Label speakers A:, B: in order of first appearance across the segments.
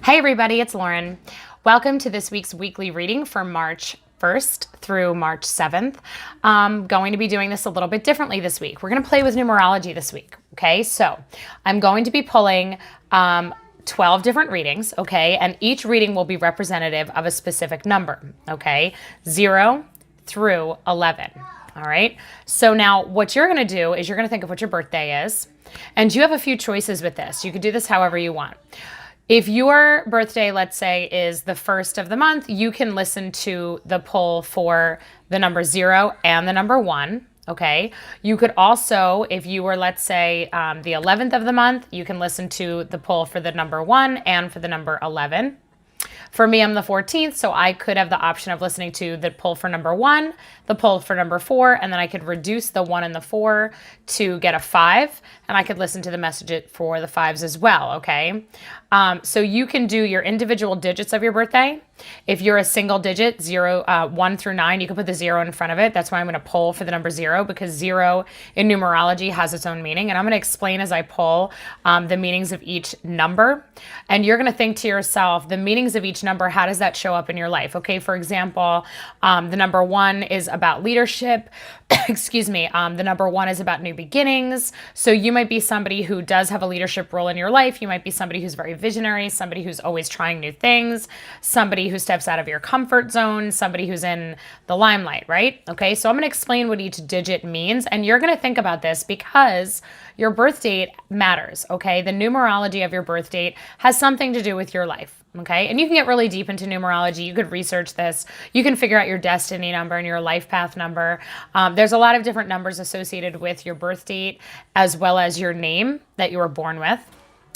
A: Hey everybody, it's Lauren. Welcome to this week's weekly reading for March 1st through March 7th. I'm going to be doing this a little bit differently this week. We're going to play with numerology this week, okay? So I'm going to be pulling 12 different readings, okay? And each reading will be representative of a specific number, okay? 0 through 11, all right? So now what you're going to do is you're going to think of what your birthday is, and you have a few choices with this. You could do this however you want. If your birthday, let's say, is the first of the month, you can listen to the pull for the number 0 and the number 1, okay? You could also, if you were, let's say, the 11th of the month, you can listen to the pull for the number 1 and for the number 11. For me, I'm the 14th, so I could have the option of listening to the pull for number 1, the pull for number 4, and then I could reduce the 1 and the 4 to get a 5, and I could listen to the message for the 5s as well, okay? So you can do your individual digits of your birthday. If you're a single digit, 1 through 9, you can put the 0 in front of it. That's why I'm going to pull for the number 0, because 0 in numerology has its own meaning. And I'm going to explain as I pull the meanings of each number. And you're going to think to yourself, the meanings of each number, how does that show up in your life? Okay, for example, the number 1 is about leadership. Excuse me. The number 1 is about new beginnings. So you might be somebody who does have a leadership role in your life. You might be somebody who's very visionary, somebody who's always trying new things, somebody who steps out of your comfort zone, somebody who's in the limelight, right? Okay, so I'm going to explain what each digit means, and you're going to think about this because your birth date matters, okay? The numerology of your birth date has something to do with your life. Okay, and you can get really deep into numerology. You could research this. You can figure out your destiny number and your life path number. There's a lot of different numbers associated with your birth date, as well as your name that you were born with.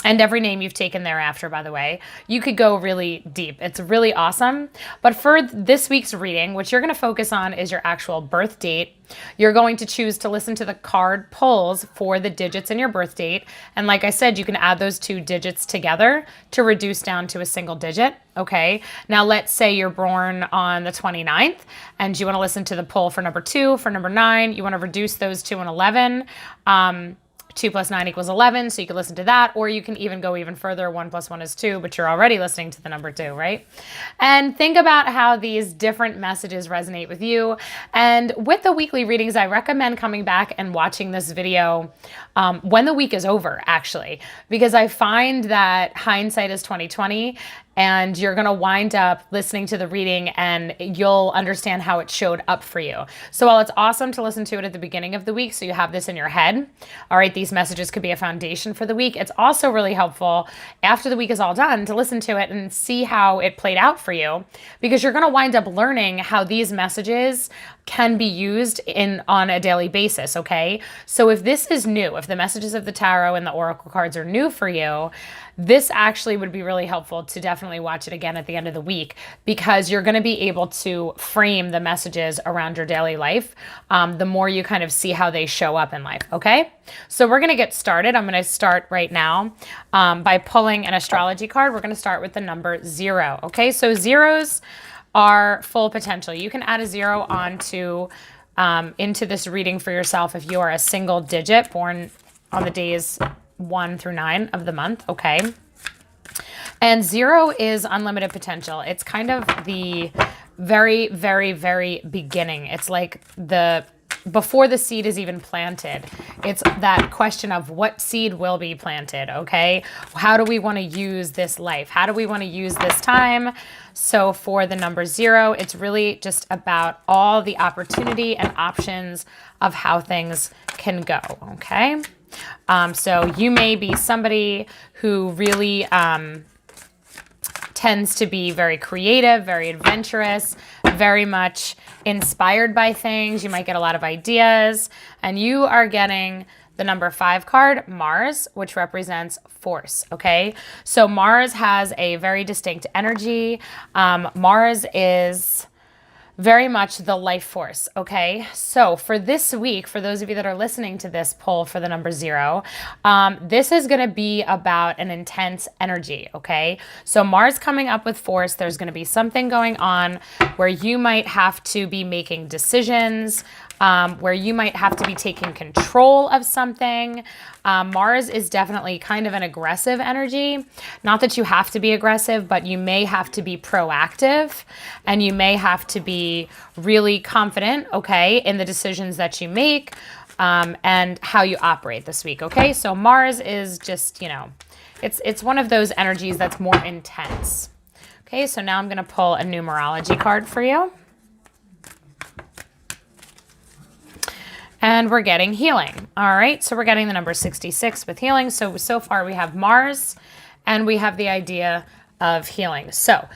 A: And every name you've taken thereafter, by the way. You could go really deep. It's really awesome. But for this week's reading, what you're going to focus on is your actual birth date. You're going to choose to listen to the card pulls for the digits in your birth date. And like I said, you can add those two digits together to reduce down to a single digit. Okay. Now let's say you're born on the 29th and you want to listen to the pull for number 2, for number 9. You want to reduce those 2 and 11. 2 plus 9 equals 11, so you can listen to that, or you can even go even further. 1 plus 1 is 2, but you're already listening to the number 2, right? And think about how these different messages resonate with you. And with the weekly readings, I recommend coming back and watching this video when the week is over, actually, because I find that hindsight is 20/20. And you're going to wind up listening to the reading and you'll understand how it showed up for you. So while it's awesome to listen to it at the beginning of the week, so you have this in your head, all right, these messages could be a foundation for the week. It's also really helpful after the week is all done to listen to it and see how it played out for you, because you're going to wind up learning how these messages can be used on a daily basis, okay? So if this is new, if the messages of the tarot and the oracle cards are new for you, this actually would be really helpful to definitely watch it again at the end of the week, because you're going to be able to frame the messages around your daily life the more you kind of see how they show up in life, okay? So we're going to get started. I'm going to start right now by pulling an astrology card. We're going to start with the number 0, okay? So zeros are full potential. You can add a 0 onto into this reading for yourself if you are a single digit born on the days 1 through 9 of the month, okay? And 0 is unlimited potential. It's kind of the very, very, very beginning. It's like before the seed is even planted. It's that question of what seed will be planted, okay? How do we want to use this life? How do we want to use this time? So for the number 0, it's really just about all the opportunity and options of how things can go, okay? So you may be somebody who really tends to be very creative, very adventurous, very much inspired by things. You might get a lot of ideas, and you are getting the number 5 card, Mars, which represents force, okay? So Mars has a very distinct energy. Mars is very much the life force, okay? So for this week, for those of you that are listening to this poll for the number 0, this is gonna be about an intense energy, okay? So Mars coming up with force, there's gonna be something going on where you might have to be making decisions, where you might have to be taking control of something. Mars is definitely kind of an aggressive energy. Not that you have to be aggressive, but you may have to be proactive, and you may have to be really confident, okay, in the decisions that you make, and how you operate this week, okay? So Mars is just, it's one of those energies that's more intense. Okay, so now I'm going to pull a numerology card for you. And we're getting healing. All right, so we're getting the number 66 with healing. So far we have Mars and we have the idea of healing. So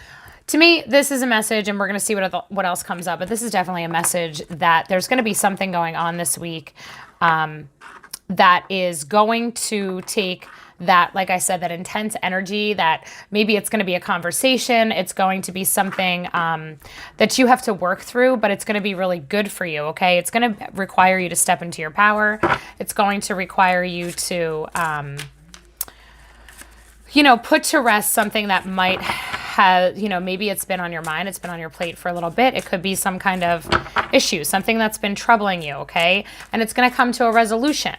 A: to me, this is a message, and we're going to see what else comes up, but this is definitely a message that there's going to be something going on this week that is going to take that, like I said, that intense energy, that maybe it's going to be a conversation. It's going to be something that you have to work through, but it's going to be really good for you, okay? It's going to require you to step into your power. It's going to require you to, put to rest something that might have, maybe it's been on your mind, it's been on your plate for a little bit. It could be some kind of issue, something that's been troubling you, okay? And it's going to come to a resolution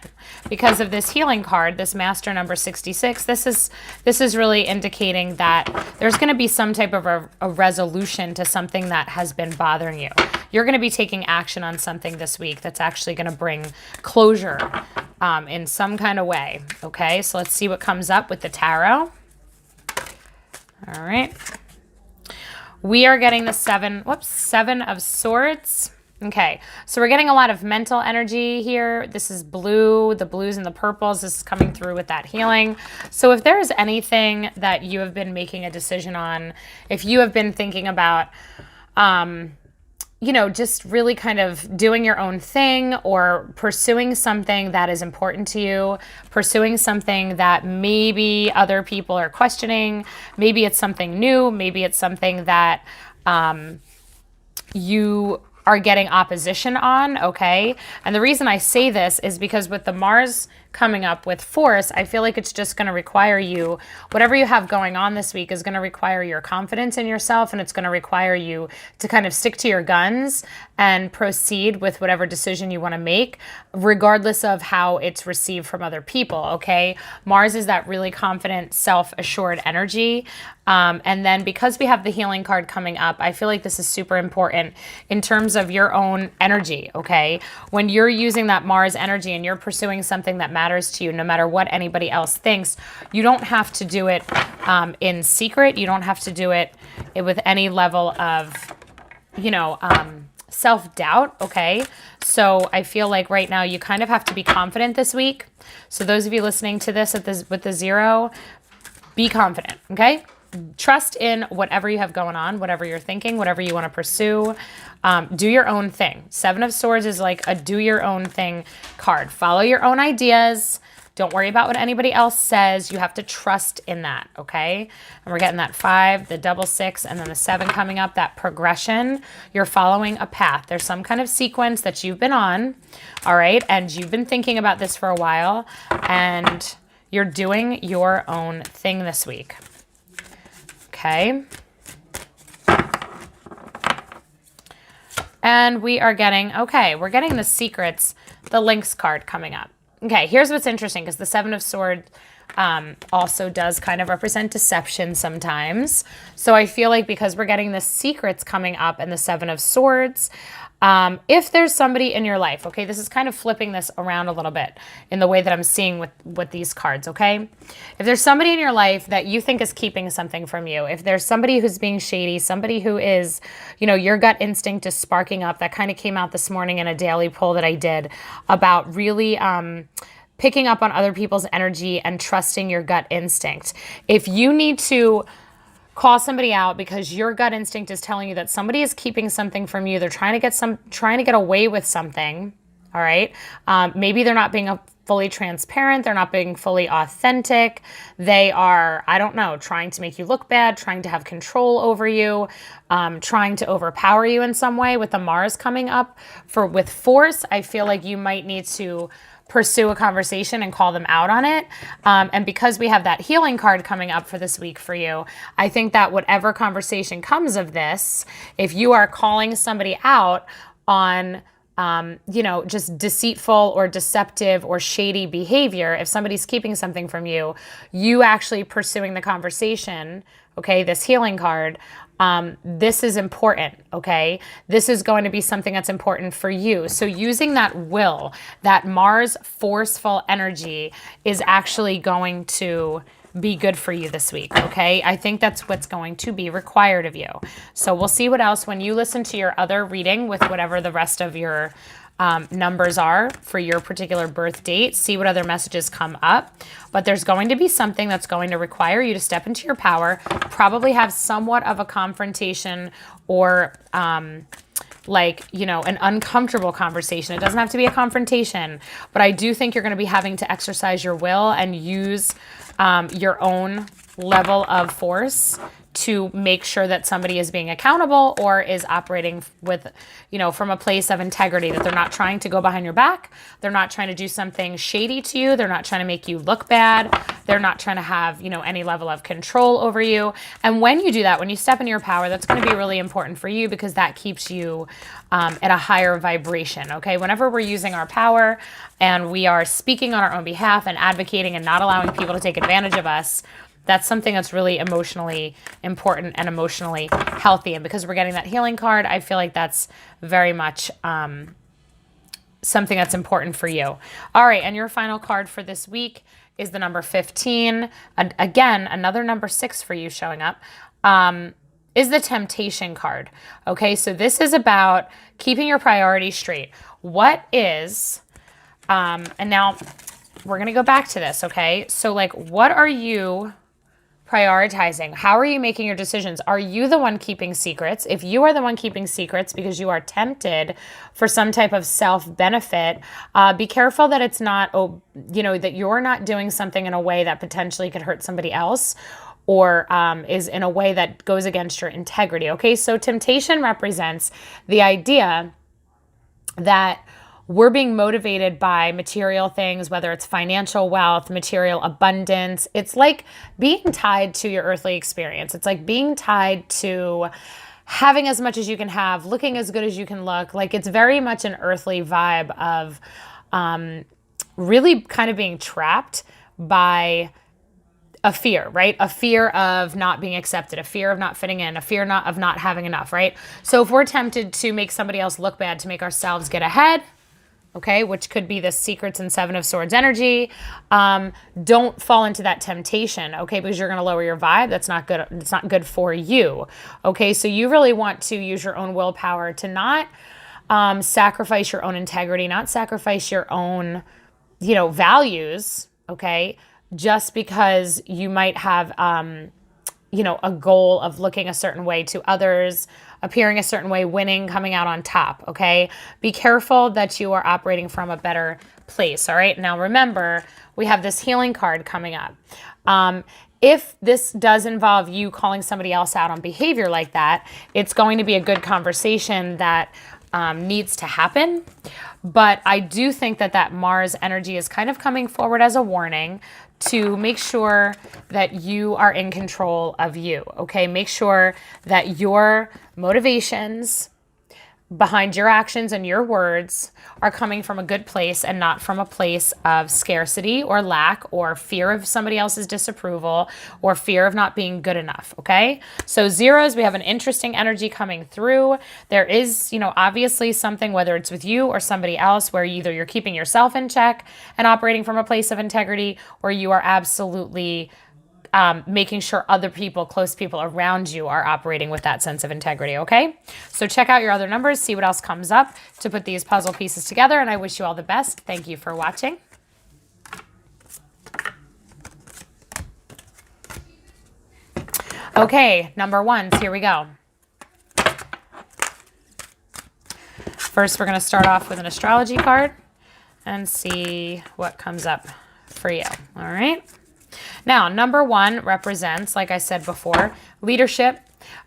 A: because of this healing card, this master number 66. This is really indicating that there's going to be some type of a resolution to something that has been bothering you. You're going to be taking action on something this week that's actually going to bring closure in some kind of way, okay? So let's see what comes up with the tarot. All right. We are getting the Seven of Swords. Okay, so we're getting a lot of mental energy here. This is blue, the blues and the purples. This is coming through with that healing. So if there is anything that you have been making a decision on, if you have been thinking about, just really kind of doing your own thing or pursuing something that is important to you, pursuing something that maybe other people are questioning, maybe it's something new, maybe it's something that you are getting opposition on, okay? And the reason I say this is because with the Mars coming up with force, I feel like it's just going to require you, whatever you have going on this week is going to require your confidence in yourself, and it's going to require you to kind of stick to your guns and proceed with whatever decision you want to make, regardless of how it's received from other people, okay? Mars is that really confident, self-assured energy. And then because we have the healing card coming up, I feel like this is super important in terms of your own energy, okay? When you're using that Mars energy and you're pursuing something that matters to you, no matter what anybody else thinks, you don't have to do it in secret. You don't have to do it with any level of, self-doubt, okay? So I feel like right now you kind of have to be confident this week. So those of you listening to this with the 0, be confident, okay? Trust in whatever you have going on, whatever you're thinking, whatever you want to pursue. Do your own thing. 7 of Swords is like a do your own thing card. Follow your own ideas. Don't worry about what anybody else says. You have to trust in that, okay? And we're getting that 5, the double 6, and then the 7 coming up, that progression. You're following a path. There's some kind of sequence that you've been on, all right? And you've been thinking about this for a while, and you're doing your own thing this week, okay? And we are getting, we're getting the secrets, the links card coming up. Okay, here's what's interesting, because the 7 of Swords also does kind of represent deception sometimes. So I feel like because we're getting the secrets coming up and the 7 of Swords, if there's somebody in your life, okay, this is kind of flipping this around a little bit in the way that I'm seeing with these cards, okay? If there's somebody in your life that you think is keeping something from you, if there's somebody who's being shady, somebody who is, your gut instinct is sparking up, that kind of came out this morning in a daily poll that I did about really picking up on other people's energy and trusting your gut instinct. If you need to call somebody out because your gut instinct is telling you that somebody is keeping something from you, they're trying to get away with something, all right? Maybe they're not being fully transparent, they're not being fully authentic, they are, I don't know, trying to make you look bad, trying to have control over you, trying to overpower you in some way. With the Mars coming up with force, I feel like you might need to pursue a conversation and call them out on it. And because we have that healing card coming up for this week for you, I think that whatever conversation comes of this, if you are calling somebody out on just deceitful or deceptive or shady behavior, if somebody's keeping something from you, you actually pursuing the conversation, okay, this healing card, this is important, okay? This is going to be something that's important for you. So using that will, that Mars forceful energy is actually going to be good for you this week, okay? I think that's what's going to be required of you. So we'll see what else, when you listen to your other reading with whatever the rest of your numbers are for your particular birth date, see what other messages come up. But there's going to be something that's going to require you to step into your power, probably have somewhat of a confrontation or an uncomfortable conversation. It doesn't have to be a confrontation, but I do think you're going to be having to exercise your will and use your own level of force to make sure that somebody is being accountable or is operating with, from a place of integrity, that they're not trying to go behind your back. They're not trying to do something shady to you. They're not trying to make you look bad. They're not trying to have, any level of control over you. And when you do that, when you step into your power, that's going to be really important for you, because that keeps you at a higher vibration, okay? Whenever we're using our power and we are speaking on our own behalf and advocating and not allowing people to take advantage of us, that's something that's really emotionally important and emotionally healthy. And because we're getting that healing card, I feel like that's very much something that's important for you. All right, and your final card for this week is the number 15. Again, another number 6 for you showing up, is the temptation card. Okay, so this is about keeping your priorities straight. What is, and now we're going to go back to this, okay? So what are you prioritizing? How are you making your decisions? Are you the one keeping secrets? If you are the one keeping secrets because you are tempted for some type of self-benefit, be careful that it's not, that you're not doing something in a way that potentially could hurt somebody else, or is in a way that goes against your integrity. Okay, so temptation represents the idea that we're being motivated by material things, whether it's financial wealth, material abundance. It's like being tied to your earthly experience. It's like being tied to having as much as you can have, looking as good as you can look. Like, it's very much an earthly vibe of really kind of being trapped by a fear, right? A fear of not being accepted, a fear of not fitting in, a fear of not having enough, right? So if we're tempted to make somebody else look bad to make ourselves get ahead, okay, which could be the Secrets and 7 of Swords energy, don't fall into that temptation, okay, because you're going to lower your vibe. That's not good. It's not good for you, okay? So you really want to use your own willpower to not sacrifice your own integrity, not sacrifice your own, values, okay, just because you might have, a goal of looking a certain way to others, appearing a certain way, winning, coming out on top, okay? Be careful that you are operating from a better place, all right? Now remember, we have this healing card coming up. If this does involve you calling somebody else out on behavior like that, it's going to be a good conversation that needs to happen. But I do think that Mars energy is kind of coming forward as a warning to make sure that you are in control of you, okay? Make sure that your motivations behind your actions and your words are coming from a good place and not from a place of scarcity or lack or fear of somebody else's disapproval or fear of not being good enough, okay? So zeros, we have an interesting energy coming through. There is, obviously something, whether it's with you or somebody else, where either you're keeping yourself in check and operating from a place of integrity, or you are absolutely making sure other people, close people around you, are operating with that sense of integrity, okay? So check out your other numbers, see what else comes up to put these puzzle pieces together, and I wish you all the best. Thank you for watching. Okay, number ones, here we go. First, we're going to start off with an astrology card and see what comes up for you, all right? Now, number 1 represents, like I said before, leadership.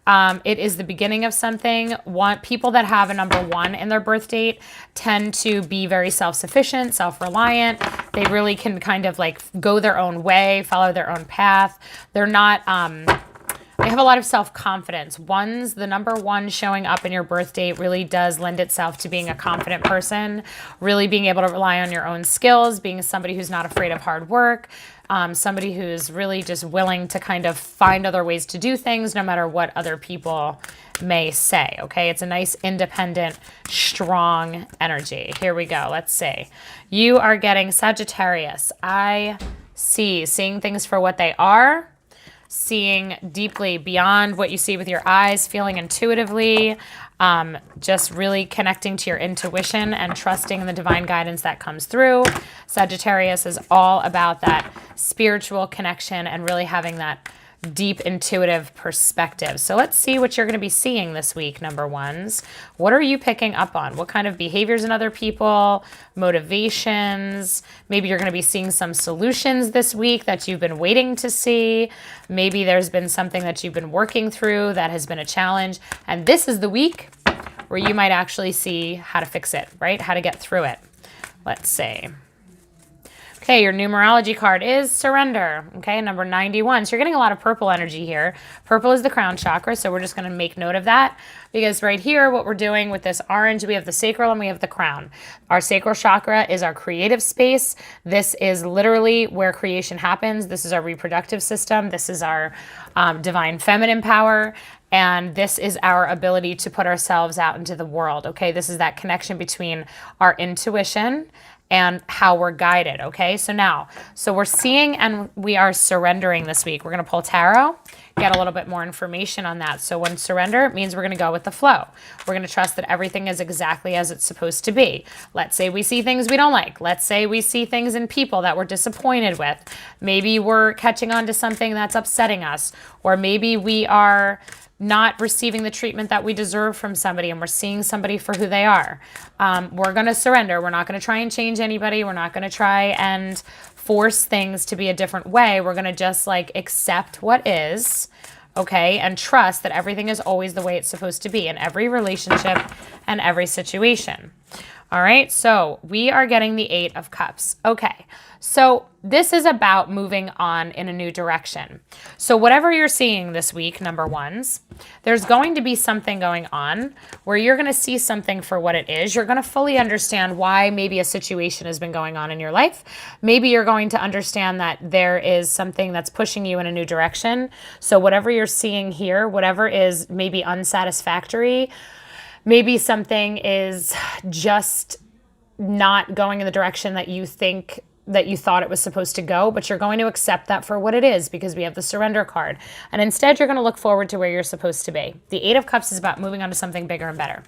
A: It is the beginning of something. People that have a number 1 in their birth date tend to be very self-sufficient, self-reliant. They really can kind of go their own way, follow their own path. They're not They have a lot of self-confidence. The number 1 showing up in your birth date really does lend itself to being a confident person, really being able to rely on your own skills, being somebody who's not afraid of hard work, somebody who's really just willing to kind of find other ways to do things no matter what other people may say, okay? It's a nice, independent, strong energy. Here we go. Let's see. You are getting Sagittarius. I see, seeing things for what they are, seeing deeply beyond what you see with your eyes, feeling intuitively, just really connecting to your intuition and trusting in the divine guidance that comes through. Sagittarius is all about that spiritual connection and really having that deep intuitive perspective. So let's see what you're going to be seeing this week, number 1s. What are you picking up on? What kind of behaviors in other people, motivations? Maybe you're going to be seeing some solutions this week that you've been waiting to see. Maybe there's been something that you've been working through that has been a challenge. And this is the week where you might actually see how to fix it, right? How to get through it. Let's see. Okay, your numerology card is surrender, okay, number 91. So you're getting a lot of purple energy here. Purple is the crown chakra, so we're just going to make note of that because right here, what we're doing with this orange, we have the sacral and we have the crown. Our sacral chakra is our creative space. This is literally where creation happens. This is our reproductive system. This is our divine feminine power. And this is our ability to put ourselves out into the world, okay? This is that connection between our intuition and how we're guided, okay? So we're seeing and we are surrendering this week. We're going to pull tarot, get a little bit more information on that. So when surrender, it means we're going to go with the flow. We're going to trust that everything is exactly as it's supposed to be. Let's say we see things we don't like. Let's say we see things in people that we're disappointed with. Maybe we're catching on to something that's upsetting us, or maybe we are not receiving the treatment that we deserve from somebody and we're seeing somebody for who they are. We're going to surrender. We're not going to try and change anybody. We're not going to try and force things to be a different way. We're going to just like accept what is, okay, and trust that everything is always the way it's supposed to be in every relationship and every situation. All right, so we are getting the 8 of Cups. Okay, so this is about moving on in a new direction. So whatever you're seeing this week, number 1s, there's going to be something going on where you're going to see something for what it is. You're going to fully understand why maybe a situation has been going on in your life. Maybe you're going to understand that there is something that's pushing you in a new direction. So whatever you're seeing here, whatever is maybe unsatisfactory, maybe something is just not going in the direction that you think that you thought it was supposed to go, but you're going to accept that for what it is because we have the surrender card. And instead, you're going to look forward to where you're supposed to be. The 8 of Cups is about moving on to something bigger and better.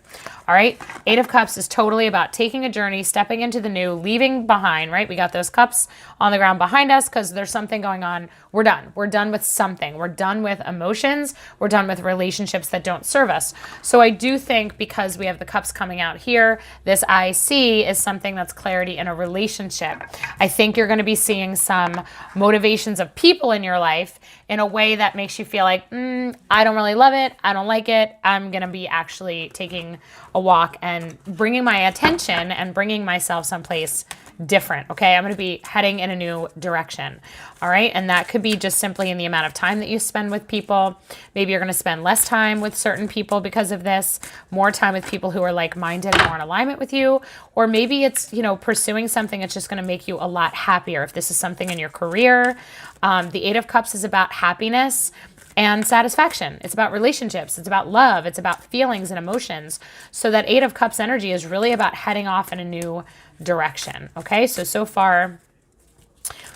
A: All right? 8 of Cups is totally about taking a journey, stepping into the new, leaving behind, right? We got those cups on the ground behind us because there's something going on. We're done. We're done with something. We're done with emotions. We're done with relationships that don't serve us. So I do think because we have the cups coming out here, this I see is something that's clarity in a relationship. I think you're going to be seeing some motivations of people in your life in a way that makes you feel like, I don't really love it. I don't like it. I'm going to be actually taking a walk and bringing my attention and bringing myself someplace different, okay? I'm going to be heading in a new direction, all right? And that could be just simply in the amount of time that you spend with people. Maybe you're going to spend less time with certain people because of this, more time with people who are like-minded and more in alignment with you, or maybe it's, pursuing something that's just going to make you a lot happier. If this is something in your career, the 8 of Cups is about happiness and satisfaction. It's about relationships. It's about love. It's about feelings and emotions. So that 8 of Cups energy is really about heading off in a new direction. Okay, so far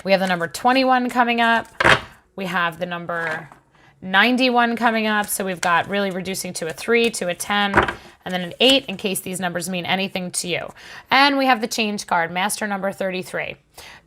A: we have the number 21 coming up. We have the number 91 coming up. So we've got really reducing to a 3, to a 10, and then an 8 in case these numbers mean anything to you. And we have the change card, master number 33,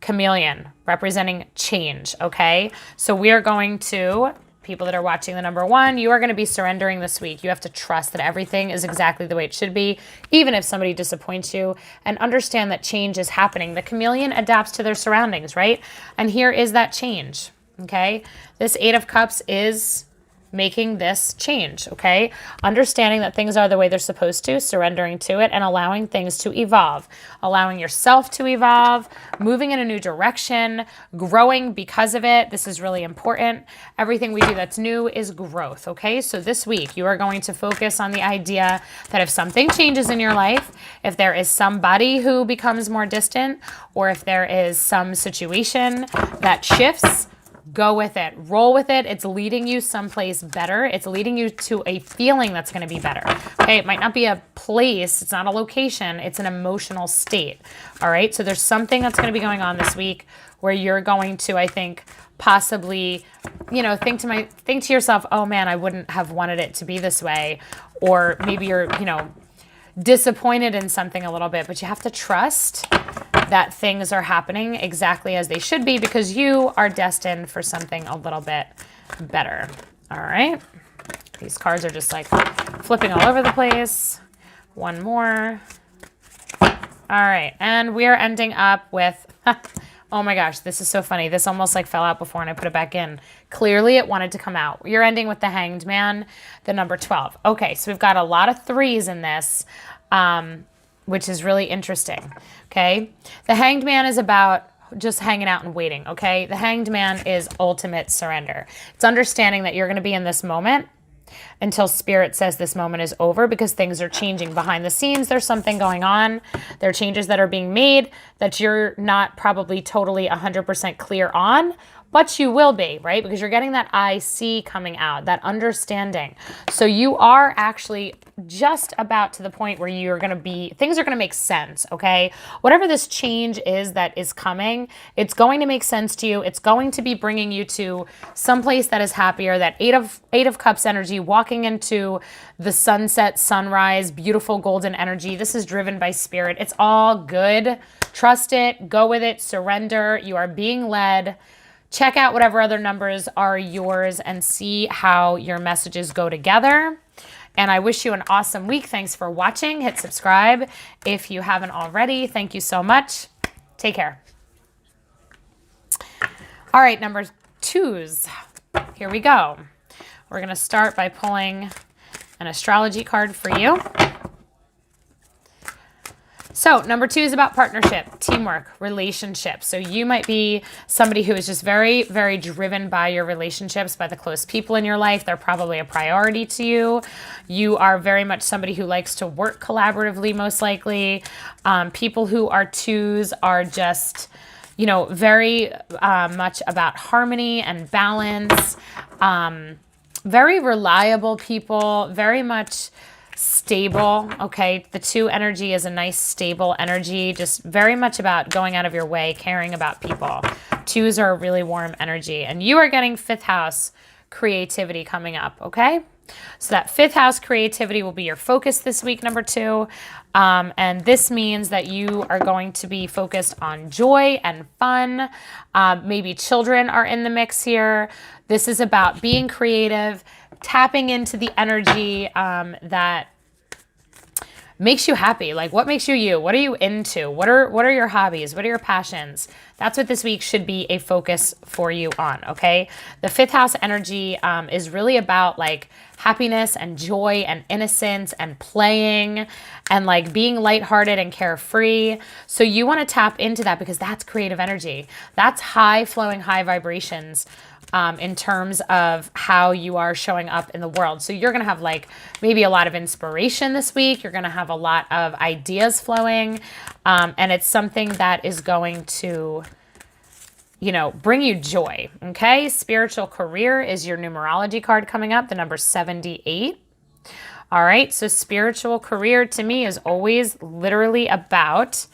A: chameleon, representing change. Okay, so we are going to, people that are watching the number 1, you are going to be surrendering this week. You have to trust that everything is exactly the way it should be, even if somebody disappoints you, and understand that change is happening. The chameleon adapts to their surroundings, right? And here is that change, okay? This 8 of Cups is making this change, okay? Understanding that things are the way they're supposed to, surrendering to it, and allowing things to evolve. Allowing yourself to evolve, moving in a new direction, growing because of it. This is really important. Everything we do that's new is growth, okay? So this week, you are going to focus on the idea that if something changes in your life, if there is somebody who becomes more distant, or if there is some situation that shifts, go with it. Roll with it. It's leading you someplace better. It's leading you to a feeling that's going to be better. Okay, it might not be a place. It's not a location. It's an emotional state. All right, so there's something that's going to be going on this week where you're going to, I think, possibly, think to yourself, oh man, I wouldn't have wanted it to be this way. Or maybe you're, disappointed in something a little bit, but you have to trust that things are happening exactly as they should be because you are destined for something a little bit better. All right. These cards are just like flipping all over the place. One more. All right. And we are ending up with, oh my gosh, this is so funny. This almost like fell out before and I put it back in. Clearly it wanted to come out. You're ending with the Hanged Man, the number 12. Okay, so we've got a lot of threes in this, which is really interesting. Okay, the Hanged Man is about just hanging out and waiting. Okay, the Hanged Man is ultimate surrender. It's understanding that you're going to be in this moment until Spirit says this moment is over because things are changing behind the scenes. There's something going on. There are changes that are being made that you're not probably totally 100% clear on, but you will be, right? Because you're getting that I see coming out, that understanding. So you are actually just about to the point where you're going to be, things are going to make sense, okay? Whatever this change is that is coming, it's going to make sense to you. It's going to be bringing you to someplace that is happier, that eight of Cups energy, walking into the sunset, sunrise, beautiful golden energy. This is driven by Spirit. It's all good. Trust it. Go with it. Surrender. You are being led. Check out whatever other numbers are yours and see how your messages go together. And I wish you an awesome week. Thanks for watching. Hit subscribe if you haven't already. Thank you so much. Take care. All right, number twos. Here we go. We're going to start by pulling an astrology card for you. So number 2 is about partnership, teamwork, relationships. So you might be somebody who is just very, very driven by your relationships, by the close people in your life. They're probably a priority to you. You are very much somebody who likes to work collaboratively, most likely. People who are 2s are just, very much about harmony and balance. Very reliable people, very much stable, okay? The 2 energy is a nice stable energy, just very much about going out of your way, caring about people. 2s are a really warm energy. And you are getting 5th house creativity coming up, okay? So that 5th house creativity will be your focus this week, number 2. And this means that you are going to be focused on joy and fun. Maybe children are in the mix here. This is about being creative, tapping into the energy that makes you happy. Like, what makes you you? What are you into? What are your hobbies? What are your passions? That's what this week should be a focus for you on, okay? The 5th house energy is really about like happiness and joy and innocence and playing and like being lighthearted and carefree. So you want to tap into that because that's creative energy. That's high flowing, high vibrations. In terms of how you are showing up in the world. So you're going to have like maybe a lot of inspiration this week. You're going to have a lot of ideas flowing. And it's something that is going to, bring you joy. Okay. Spiritual career is your numerology card coming up, the number 78. All right. So spiritual career to me is always literally about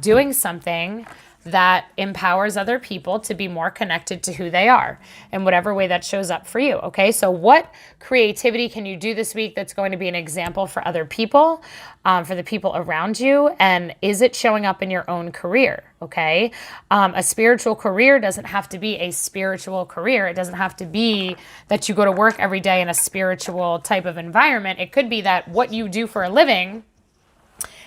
A: doing something that empowers other people to be more connected to who they are in whatever way that shows up for you, okay? So what creativity can you do this week that's going to be an example for other people, for the people around you, and is it showing up in your own career, okay? A spiritual career doesn't have to be a spiritual career. It doesn't have to be that you go to work every day in a spiritual type of environment. It could be that what you do for a living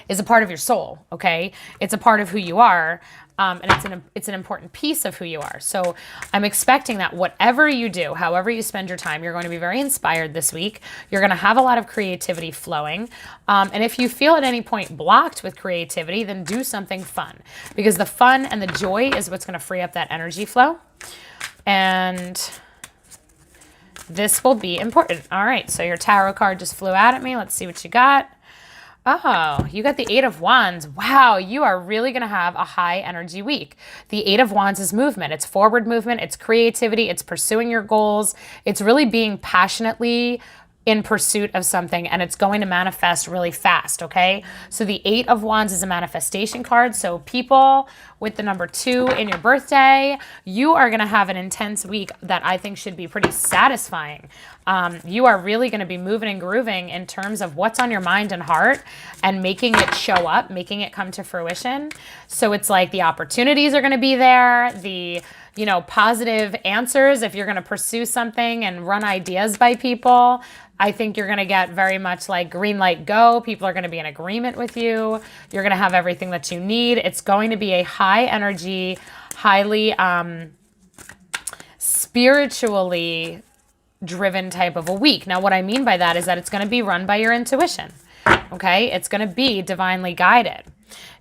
A: is a part of your soul, okay? It's a part of who you are, and it's an important piece of who you are. So I'm expecting that whatever you do, however you spend your time, you're going to be very inspired this week. You're going to have a lot of creativity flowing. And if you feel at any point blocked with creativity, then do something fun, because the fun and the joy is what's going to free up that energy flow. And this will be important. All right, so your tarot card just flew out at me. Let's see what you got. Oh, you got the Eight of Wands. Wow, you are really going to have a high energy week. The Eight of Wands is movement. It's forward movement. It's creativity. It's pursuing your goals. It's really being passionately in pursuit of something, and it's going to manifest really fast, okay? So the Eight of Wands is a manifestation card. So people with the number 2 in your birthday, you are going to have an intense week that I think should be pretty satisfying. You are really going to be moving and grooving in terms of what's on your mind and heart and making it show up, making it come to fruition. So it's like the opportunities are going to be there, the positive answers if you're going to pursue something and run ideas by people. I think you're going to get very much like green light go. People are going to be in agreement with you. You're going to have everything that you need. It's going to be a high energy, highly spiritually driven type of a week. Now, what I mean by that is that it's going to be run by your intuition. Okay? It's going to be divinely guided.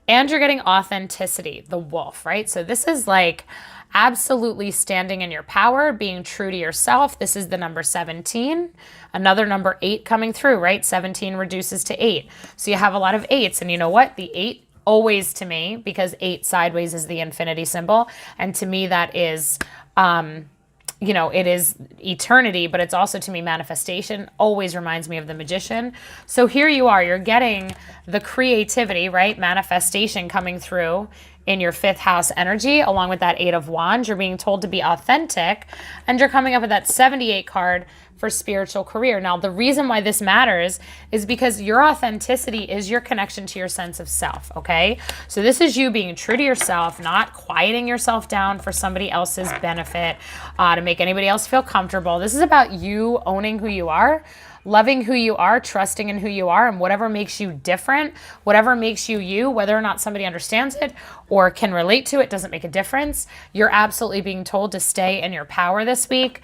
A: And you're getting authenticity, the wolf, right? So this is like absolutely standing in your power, being true to yourself. This is the number 17. Another number 8 coming through, right? 17 reduces to 8. So you have a lot of 8s. And you know what? The 8 always to me, because 8 sideways is the infinity symbol. And to me, that is, it is eternity, but it's also to me manifestation. Always reminds me of the magician. So here you are. You're getting the creativity, right? Manifestation coming through in your 5th house energy, along with that 8 of Wands. You're being told to be authentic, and you're coming up with that 78 card for spiritual career. Now, the reason why this matters is because your authenticity is your connection to your sense of self, okay? So this is you being true to yourself, not quieting yourself down for somebody else's benefit, to make anybody else feel comfortable. This is about you owning who you are, loving who you are, trusting in who you are, and whatever makes you different, whatever makes you you, whether or not somebody understands it or can relate to it, doesn't make a difference. You're absolutely being told to stay in your power this week,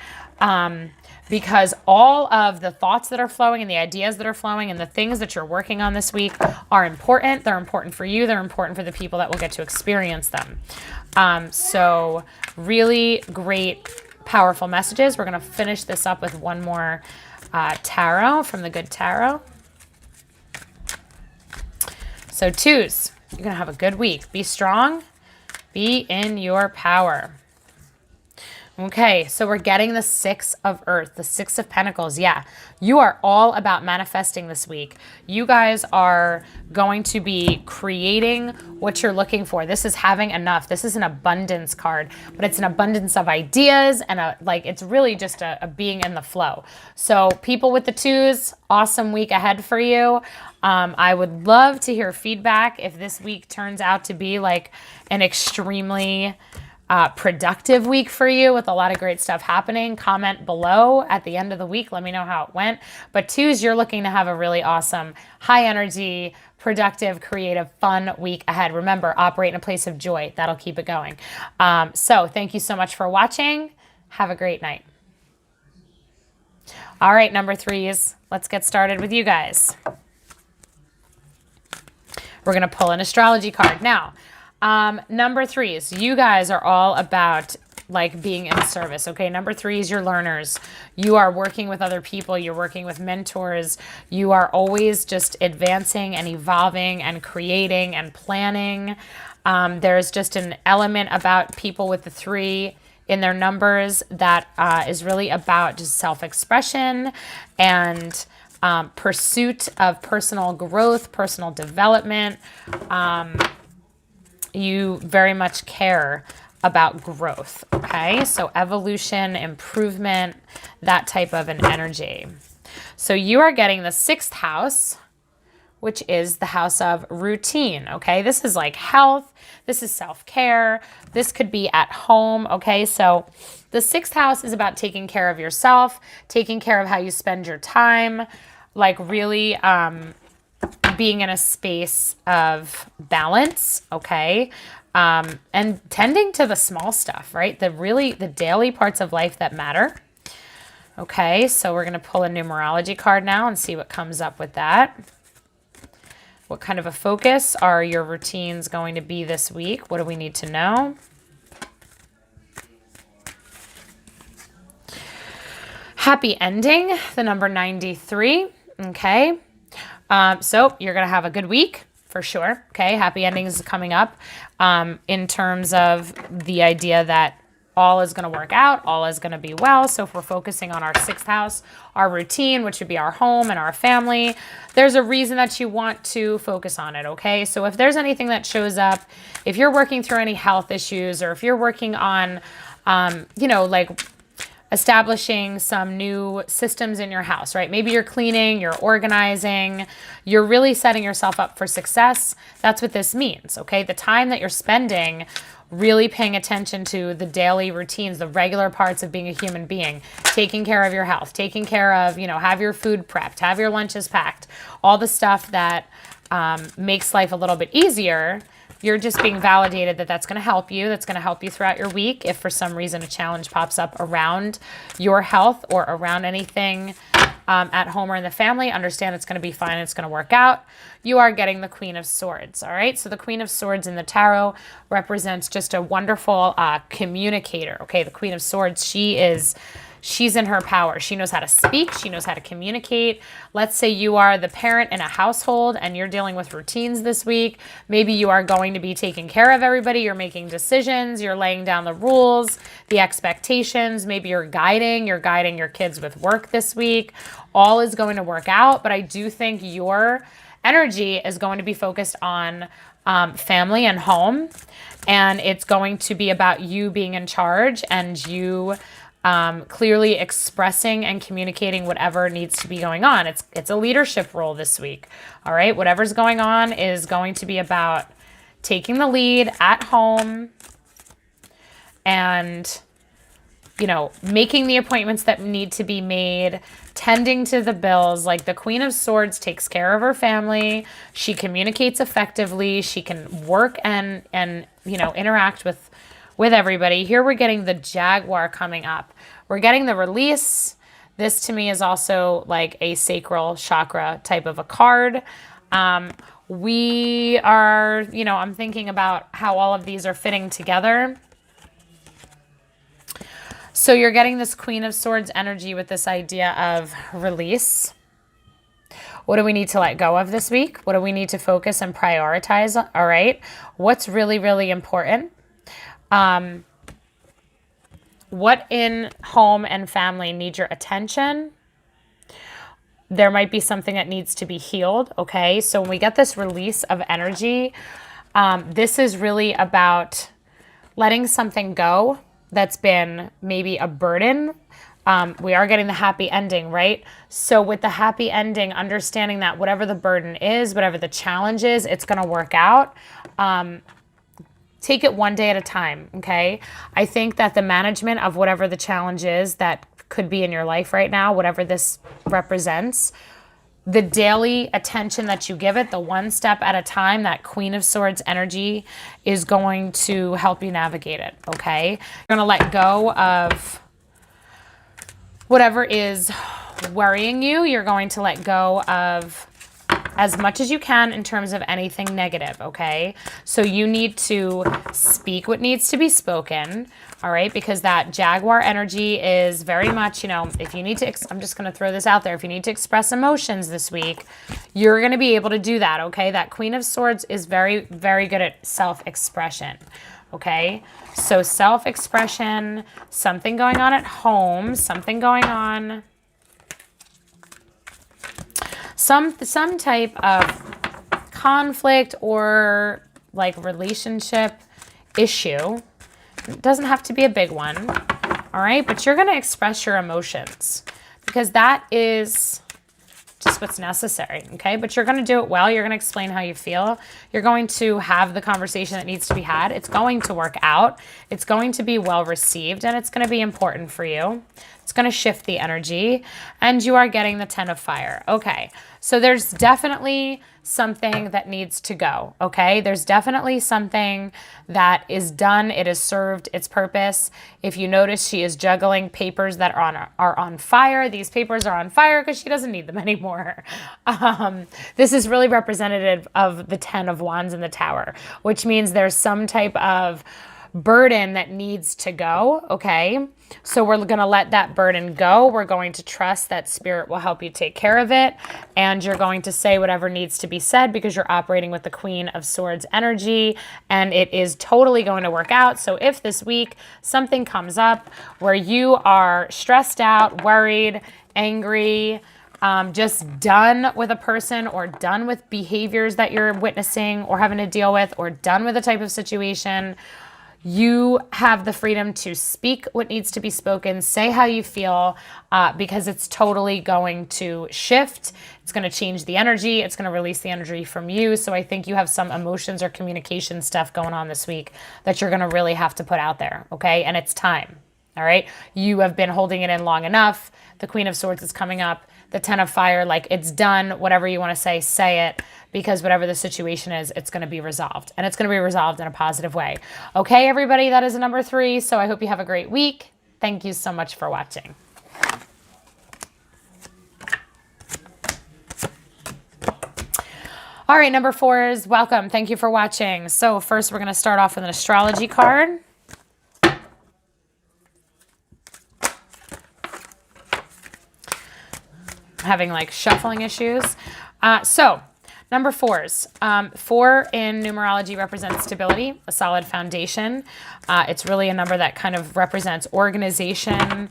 A: because all of the thoughts that are flowing and the ideas that are flowing and the things that you're working on this week are important. They're important for you. They're important for the people that will get to experience them. So really great, powerful messages. We're going to finish this up with one more tarot from the Good Tarot. So 2s, you're going to have a good week. Be strong. Be in your power. Okay, so we're getting the 6 of Earth, the 6 of Pentacles. Yeah, you are all about manifesting this week. You guys are going to be creating what you're looking for. This is having enough. This is an abundance card, but it's an abundance of ideas, and it's really just a being in the flow. So people with the 2s, awesome week ahead for you. I would love to hear feedback if this week turns out to be like an extremely productive week for you with a lot of great stuff happening. Comment below at the end of the week. Let me know how it went. But 2s, you're looking to have a really awesome, high energy, productive, creative, fun week ahead. Remember, operate in a place of joy. That'll keep it going. So thank you so much for watching. Have a great night. All right, number 3s, let's get started with you guys. We're going to pull an astrology card. Now, number 3s, you guys are all about like being in service. Okay. Number 3s, you're learners. You are working with other people. You're working with mentors. You are always just advancing and evolving and creating and planning. There's just an element about people with the 3 in their numbers that is really about just self-expression and pursuit of personal growth, personal development. You very much care about growth, okay? So evolution, improvement, that type of an energy. So you are getting the 6th house, which is the house of routine, okay? This is like health. This is self-care. This could be at home, okay? So the 6th house is about taking care of yourself, taking care of how you spend your time, like really being in a space of balance, okay? And tending to the small stuff, right? The daily parts of life that matter. Okay, so we're going to pull a numerology card now and see what comes up with that. What kind of a focus are your routines going to be this week? What do we need to know? Happy ending, the number 93. Okay. So you're going to have a good week for sure. Okay. Happy endings is coming up in terms of the idea that all is going to work out. All is going to be well. So if we're focusing on our 6th house, our routine, which would be our home and our family, there's a reason that you want to focus on it. Okay. So if there's anything that shows up, if you're working through any health issues, or if you're working on, like establishing some new systems in your house, right? Maybe you're cleaning, you're organizing, you're really setting yourself up for success. That's what this means, okay? The time that you're spending really paying attention to the daily routines, the regular parts of being a human being, taking care of your health, taking care of, have your food prepped, have your lunches packed, all the stuff that makes life a little bit easier. You're just being validated that that's going to help you. That's going to help you throughout your week. If for some reason a challenge pops up around your health or around anything at home or in the family, understand it's going to be fine. It's going to work out. You are getting the Queen of Swords. All right. So the Queen of Swords in the tarot represents just a wonderful communicator. Okay. The Queen of Swords, she's in her power. She knows how to speak. She knows how to communicate. Let's say you are the parent in a household and you're dealing with routines this week. Maybe you are going to be taking care of everybody. You're making decisions. You're laying down the rules, the expectations. Maybe you're guiding your kids with work this week. All is going to work out. But I do think your energy is going to be focused on family and home. And it's going to be about you being in charge and you clearly expressing and communicating whatever needs to be going on. It's a leadership role this week. All right. Whatever's going on is going to be about taking the lead at home and, making the appointments that need to be made, tending to the bills. Like the Queen of Swords takes care of her family. She communicates effectively. She can work and interact with everybody. Here we're getting the Jaguar coming up. We're getting the release. This to me is also like a sacral chakra type of a card. We are, I'm thinking about how all of these are fitting together. So you're getting this Queen of Swords energy with this idea of release. What do we need to let go of this week? What do we need to focus and prioritize? All right. What's really, really important? What in home and family need your attention? There might be something that needs to be healed. Okay. So when we get this release of energy, this is really about letting something go that's been maybe a burden. We are getting the happy ending, right? So with the happy ending, understanding that whatever the burden is, whatever the challenge is, it's going to work out. Take it one day at a time, okay? I think that the management of whatever the challenge is that could be in your life right now, whatever this represents, the daily attention that you give it, the one step at a time, that Queen of Swords energy is going to help you navigate it, okay? You're going to let go of whatever is worrying you. You're going to let go of as much as you can in terms of anything negative, okay? So you need to speak what needs to be spoken, all right? Because that Jaguar energy is very much, if you need to, I'm just going to throw this out there. If you need to express emotions this week, you're going to be able to do that, okay? That Queen of Swords is very, very good at self-expression, okay? So self-expression, something going on at home, something going on, some type of conflict or like relationship issue. It doesn't have to be a big one, all right? But you're going to express your emotions because that is just what's necessary, okay? But you're going to do it well. You're going to explain how you feel. You're going to have the conversation that needs to be had. It's going to work out. It's going to be well received, and it's going to be important for you. It's going to shift the energy, and you are getting the 10 of fire. Okay, So there's definitely something that needs to go, okay? There's definitely something that is done. It has served its purpose. If you notice, she is juggling papers that are on fire. These papers are on fire because she doesn't need them anymore. This is really representative of the 10 of Wands in the Tower, which means there's some type of burden that needs to go, okay? So we're going to let that burden go. We're going to trust that spirit will help you take care of it, and you're going to say whatever needs to be said because you're operating with the Queen of Swords energy, and it is totally going to work out. So if this week something comes up where you are stressed out, worried, angry, just done with a person or done with behaviors that you're witnessing or having to deal with or done with a type of situation, you have the freedom to speak what needs to be spoken, say how you feel, because it's totally going to shift. It's going to change the energy. It's going to release the energy from you. So I think you have some emotions or communication stuff going on this week that you're going to really have to put out there, okay? And it's time, all right? You have been holding it in long enough. The Queen of Swords is coming up. The 10 of Fire, like it's done. Whatever you want to say it. Because whatever the situation is, it's going to be resolved. And it's going to be resolved in a positive way. Okay, everybody, that is a number 3. So I hope you have a great week. Thank you so much for watching. All right, number 4s, welcome. Thank you for watching. So first, we're going to start off with an astrology card. Having like shuffling issues. Number 4s. 4 in numerology represents stability, a solid foundation. It's really a number that kind of represents organization,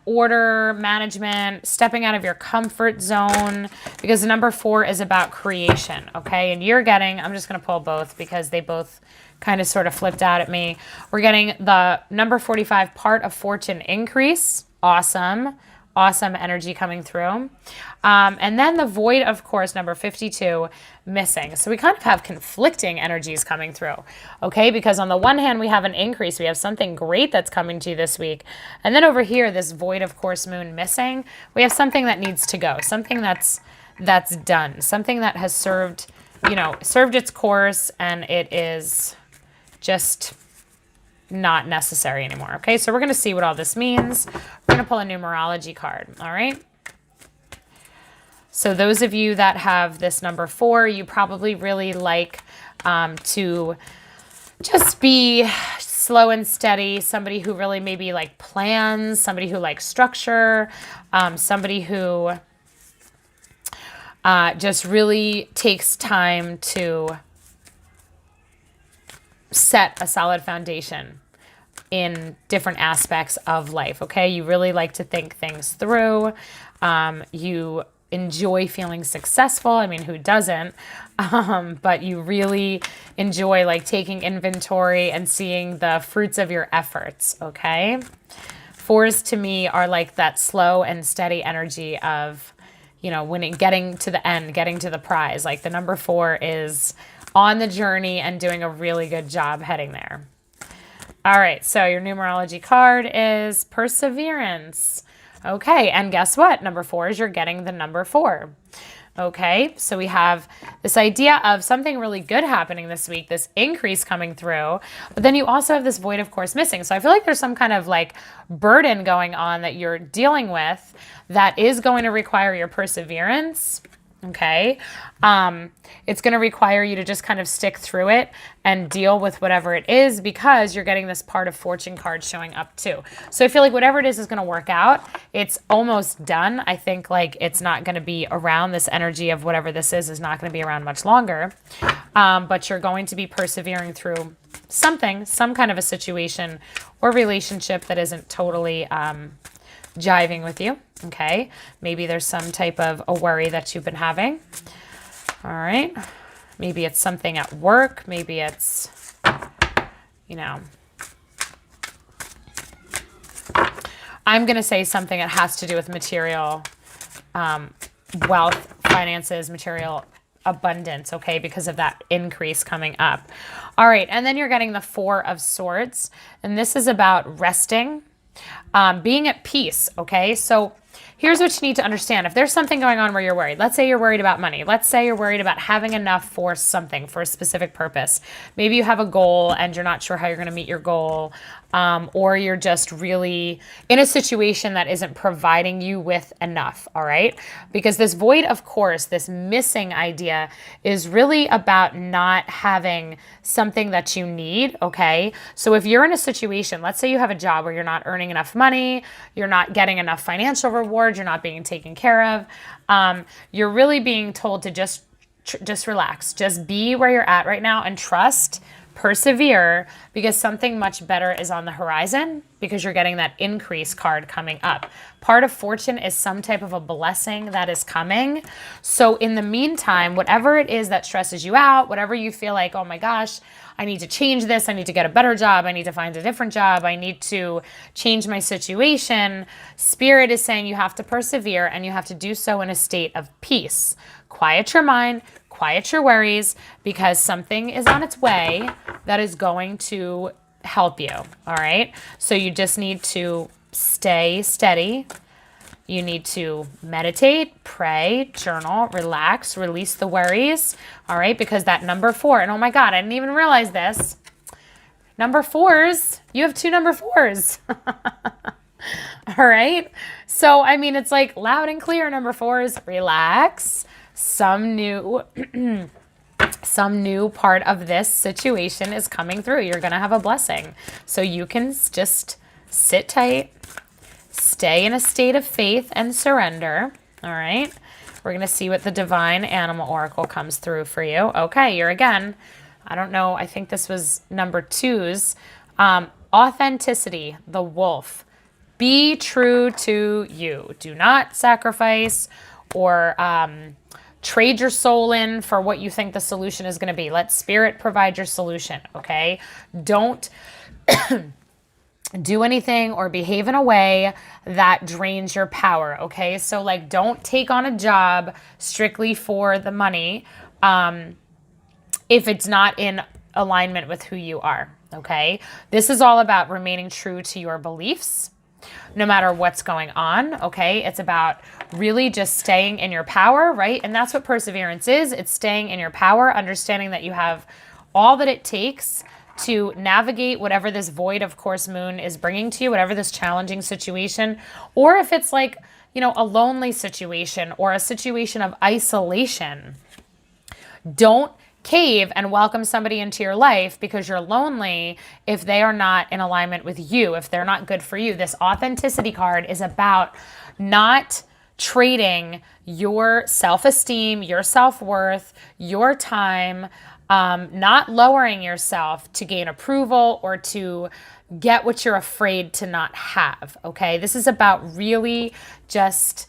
A: order, management, stepping out of your comfort zone, because the number 4 is about creation, okay? And you're getting, I'm just going to pull both because they both kind of sort of flipped out at me. We're getting the number 45, part of fortune increase. Awesome. Awesome energy coming through. And then the void, of course, number 52, missing. So we kind of have conflicting energies coming through, okay? Because on the one hand, we have an increase. We have something great that's coming to you this week. And then over here, this void, of course, moon missing. We have something that needs to go, something that's done, something that has served its course, and it is just not necessary anymore. Okay, so we're going to see what all this means. We're going to pull a numerology card. All right. So those of you that have this number 4, you probably really like to just be slow and steady. Somebody who really maybe like plans, somebody who likes structure, somebody who just really takes time to set a solid foundation in different aspects of life, okay? You really like to think things through. You enjoy feeling successful. I mean, who doesn't? But you really enjoy like taking inventory and seeing the fruits of your efforts, okay? 4s to me are like that slow and steady energy of, getting to the end, getting to the prize. Like the number 4 is on the journey and doing a really good job heading there. All right, so your numerology card is perseverance. Okay, and guess what? Number 4 is you're getting the number 4. Okay, so we have this idea of something really good happening this week, this increase coming through, but then you also have this void, of course, missing. So I feel like there's some kind of like burden going on that you're dealing with that is going to require your perseverance. Okay. It's going to require you to just kind of stick through it and deal with whatever it is, because you're getting this part of fortune card showing up too. So I feel like whatever it is going to work out. It's almost done. I think like it's not going to be around, this energy of whatever this is not going to be around much longer. But you're going to be persevering through something, some kind of a situation or relationship that isn't totally, jiving with you. Okay. Maybe there's some type of a worry that you've been having. All right. Maybe it's something at work. Maybe it's, I'm going to say something that has to do with material, wealth, finances, material abundance. Okay. Because of that increase coming up. All right. And then you're getting the 4 of Swords. And this is about resting. Being at peace, okay? So here's what you need to understand. If there's something going on where you're worried, let's say you're worried about money. Let's say you're worried about having enough for something, for a specific purpose. Maybe you have a goal and you're not sure how you're going to meet your goal. Or you're just really in a situation that isn't providing you with enough, all right? Because this void of course, this missing idea is really about not having something that you need, okay? So if you're in a situation, let's say you have a job where you're not earning enough money, you're not getting enough financial reward, you're not being taken care of, you're really being told to just relax, just be where you're at right now and trust, persevere, because something much better is on the horizon, because you're getting that increase card coming up. Part of fortune is some type of a blessing that is coming. So in the meantime, whatever it is that stresses you out, whatever you feel like, oh my gosh, I need to change this, I need to get a better job, I need to find a different job, I need to change my situation, Spirit is saying you have to persevere and you have to do so in a state of peace. Quiet your mind, quiet your worries, because something is on its way that is going to help you, all right? So you just need to stay steady. You need to meditate, pray, journal, relax, release the worries, all right? Because that number 4, and oh my God, I didn't even realize this. Number 4s, you have 2 number 4s. All right? So, I mean, it's like loud and clear, number 4s, relax. Some new part of this situation is coming through. You're going to have a blessing. So you can just sit tight, stay in a state of faith and surrender. All right. We're going to see what the Divine Animal Oracle comes through for you. Okay. You're again, I don't know. I think this was number 2's. Authenticity, the wolf. Be true to you. Do not sacrifice or trade your soul in for what you think the solution is going to be. Let Spirit provide your solution, okay? Don't do anything or behave in a way that drains your power, okay? So, like, don't take on a job strictly for the money if it's not in alignment with who you are, okay? This is all about remaining true to your beliefs, no matter what's going on, okay? It's about really just staying in your power, right? And that's what perseverance is. It's staying in your power, understanding that you have all that it takes to navigate whatever this void of course moon is bringing to you, whatever this challenging situation, or if it's like, you know, a lonely situation or a situation of isolation. Don't cave and welcome somebody into your life because you're lonely if they are not in alignment with you, if they're not good for you. This authenticity card is about not trading your self-esteem, your self-worth, your time, not lowering yourself to gain approval or to get what you're afraid to not have, okay? This is about really just,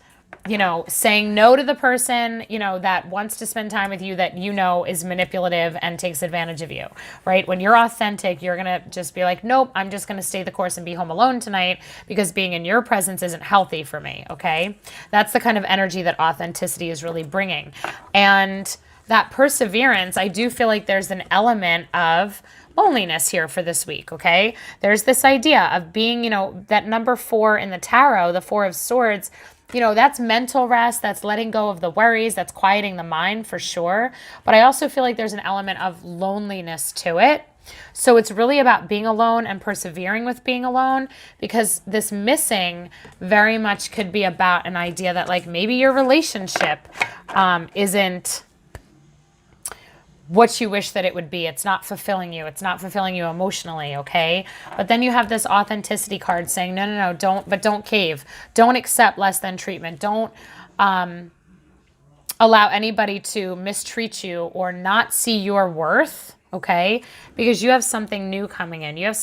A: you know, saying no to the person, you know, that wants to spend time with you that you know is manipulative and takes advantage of you, right? When you're authentic, you're going to just be like, nope, I'm just going to stay the course and be home alone tonight because being in your presence isn't healthy for me, okay? That's the kind of energy that authenticity is really bringing. And that perseverance, I do feel like there's an element of loneliness here for this week, okay? There's this idea of being, you know, that number 4 in the tarot, the 4 of Swords, you know, that's mental rest, that's letting go of the worries, that's quieting the mind for sure. But I also feel like there's an element of loneliness to it. So it's really about being alone and persevering with being alone, because this missing very much could be about an idea that like maybe your relationship isn't what you wish that it would be. It's not fulfilling you. It's not fulfilling you emotionally, okay? But then you have this authenticity card saying, no, don't cave. Don't accept less than treatment. Don't allow anybody to mistreat you or not see your worth, okay? Because you have something new coming in. You have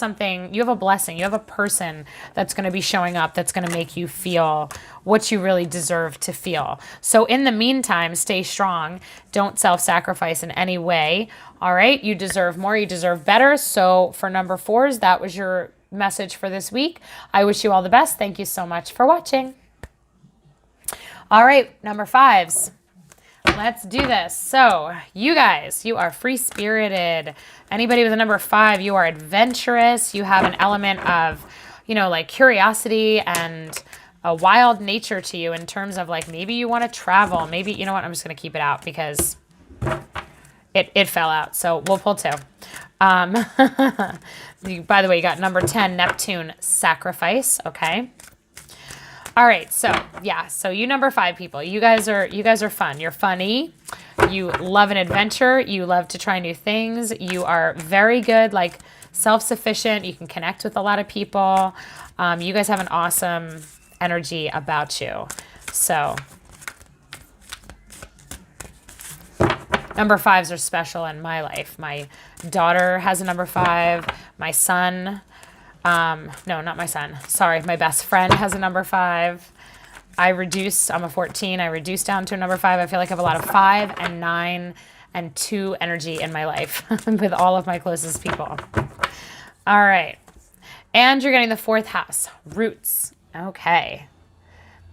A: a blessing. You have a person that's going to be showing up that's going to make you feel what you really deserve to feel. So in the meantime, stay strong. Don't self-sacrifice in any way. All right? You deserve more. You deserve better. So for number 4s, that was your message for this week. I wish you all the best. Thank you so much for watching. All right, number 5s. Let's do this. So you guys, you are free-spirited. Anybody with a number 5, you are adventurous. You have an element of, you know, like curiosity and a wild nature to you in terms of like, maybe you want to travel. Maybe, you know what? I'm just going to keep it out because it fell out. So we'll pull 2. By the way, you got number 10, Neptune, sacrifice. Okay. All right. So yeah. So you number 5 people, you guys are fun. You're funny. You love an adventure. You love to try new things. You are very good, like self-sufficient. You can connect with a lot of people. You guys have an awesome energy about you. So number 5s are special in my life. My daughter has a number 5. My son, no, not my son. Sorry. My best friend has a number 5. I'm a 14. I reduced down to a number 5. I feel like I have a lot of 5 and 9 and 2 energy in my life with all of my closest people. All right. And you're getting the 4th house, roots. Okay.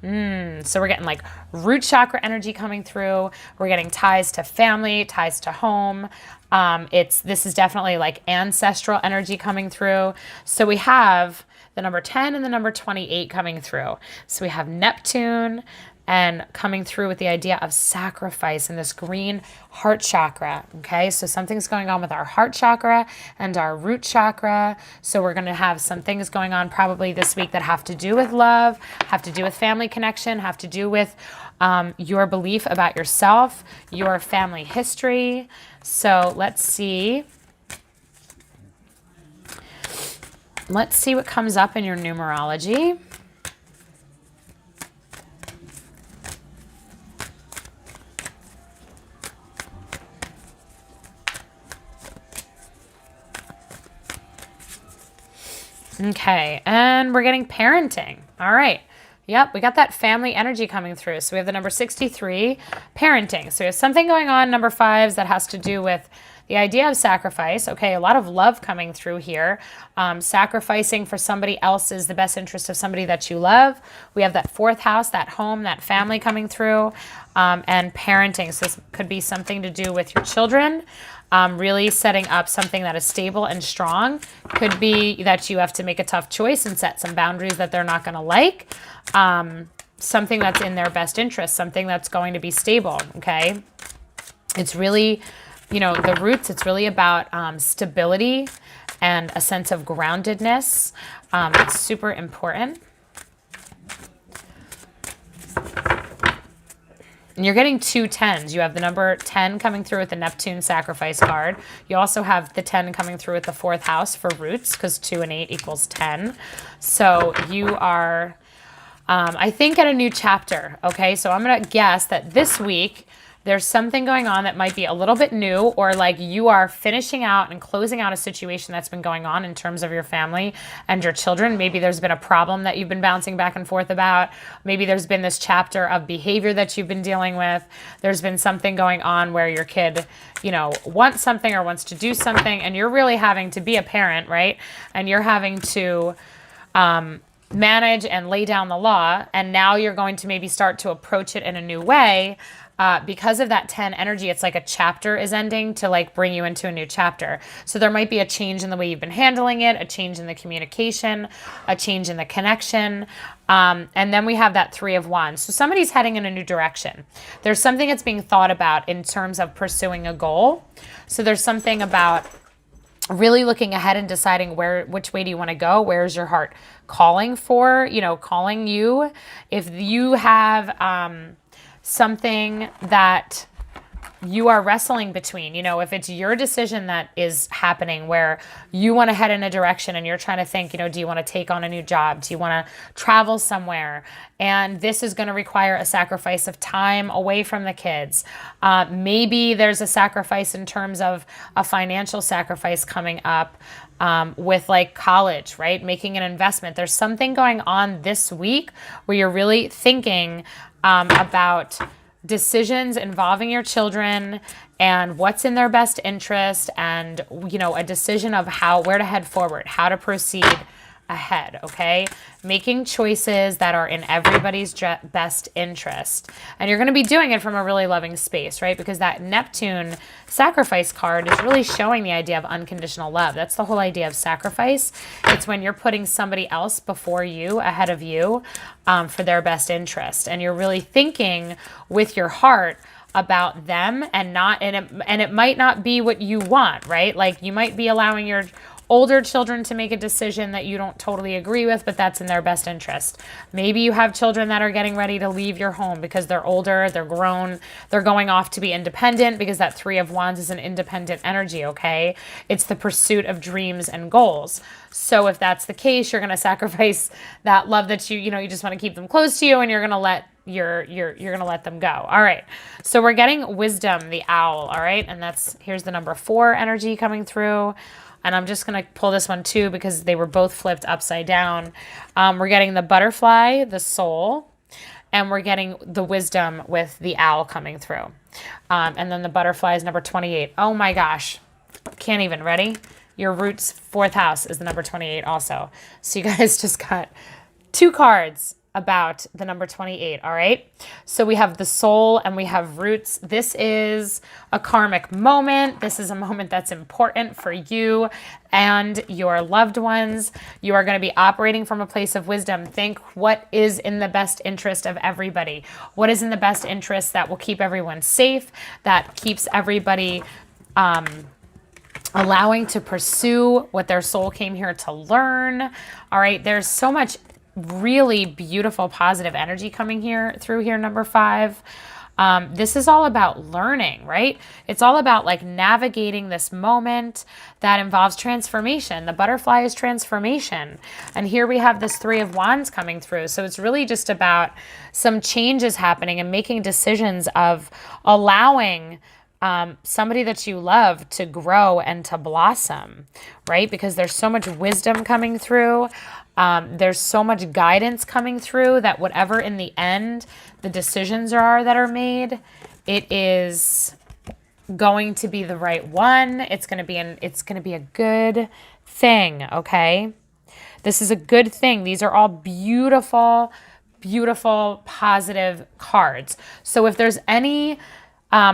A: So we're getting like root chakra energy coming through. We're getting ties to family, ties to home. This is definitely like ancestral energy coming through. So we have the number 10 and the number 28 coming through. So we have Neptune and coming through with the idea of sacrifice in this green heart chakra. Okay, so something's going on with our heart chakra and our root chakra. So we're going to have some things going on probably this week that have to do with love, have to do with family connection, have to do with your belief about yourself, your family history. So let's see. Let's see what comes up in your numerology. Okay, and we're getting parenting. All right. Yep, we got that family energy coming through. So we have the number 63, parenting. So we have something going on, number 5s, that has to do with the idea of sacrifice. Okay, a lot of love coming through here. Sacrificing for somebody else's, the best interest of somebody that you love. We have that 4th house, that home, that family coming through, and parenting. So this could be something to do with your children. Really setting up something that is stable and strong. Could be that you have to make a tough choice and set some boundaries that they're not going to like. Something that's in their best interest, something that's going to be stable, okay? It's really, the roots, it's really about stability and a sense of groundedness. It's super important. And you're getting 2 10s. You have the number 10 coming through with the Neptune sacrifice card. You also have the 10 coming through with the 4th house for roots, because 2 and 8 equals 10. So you are, I think, at a new chapter. Okay, so I'm going to guess that this week there's something going on that might be a little bit new, or like you are finishing out and closing out a situation that's been going on in terms of your family and your children. Maybe there's been a problem that you've been bouncing back and forth about. Maybe there's been this chapter of behavior that you've been dealing with. There's been something going on where your kid, wants something or wants to do something, and you're really having to be a parent, right? And you're having to manage and lay down the law, and now you're going to maybe start to approach it in a new way. Because of that 10 energy, it's like a chapter is ending to like bring you into a new chapter. So there might be a change in the way you've been handling it, a change in the communication, a change in the connection. And then we have that 3 of Wands. So somebody's heading in a new direction. There's something that's being thought about in terms of pursuing a goal. So there's something about really looking ahead and deciding which way do you want to go? Where's your heart calling for, calling you? If you have, something that you are wrestling between, if it's your decision that is happening where you want to head in a direction and you're trying to think, do you want to take on a new job? Do you want to travel somewhere? And this is going to require a sacrifice of time away from the kids. Maybe there's a sacrifice in terms of a financial sacrifice coming up with like college, right? Making an investment. There's something going on this week where you're really thinking about decisions involving your children and what's in their best interest, and a decision of where to head forward, how to proceed, ahead, okay? Making choices that are in everybody's best interest. And you're going to be doing it from a really loving space, right? Because that Neptune sacrifice card is really showing the idea of unconditional love. That's the whole idea of sacrifice. It's when you're putting somebody else before you, ahead of you, for their best interest. And you're really thinking with your heart about them and it might not be what you want, right? Like you might be allowing your older children to make a decision that you don't totally agree with, but that's in their best interest. Maybe you have children that are getting ready to leave your home because they're older, they're grown, they're going off to be independent, because that Three of Wands is an independent energy, okay? It's the pursuit of dreams and goals. So if that's the case, you're going to sacrifice that love that you just want to keep them close to you, and you're going to let you're going to let them go. All right. So we're getting Wisdom, the owl. All right. And here's the number 4 energy coming through. And I'm just going to pull this one too, because they were both flipped upside down. We're getting the butterfly, the soul, and we're getting the wisdom with the owl coming through. And then the butterfly is number 28. Oh my gosh. Can't even. Ready? Your roots 4th house is the number 28 also. So you guys just got 2 cards about the number 28, all right? So we have the soul and we have roots. This is a karmic moment. This is a moment that's important for you and your loved ones. You are going to be operating from a place of wisdom. Think what is in the best interest of everybody. What is in the best interest that will keep everyone safe, that keeps everybody allowing to pursue what their soul came here to learn. All right, there's so much really beautiful positive energy coming through here, number 5. This is all about learning, right? It's all about like navigating this moment that involves transformation. The butterfly is transformation. And here we have this 3 of Wands coming through. So it's really just about some changes happening and making decisions of allowing somebody that you love to grow and to blossom, right? Because there's so much wisdom coming through. There's so much guidance coming through that whatever in the end the decisions are that are made, it is going to be the right one. It's going to be a good thing, okay? This is a good thing. These are all beautiful, beautiful, positive cards. So if there's any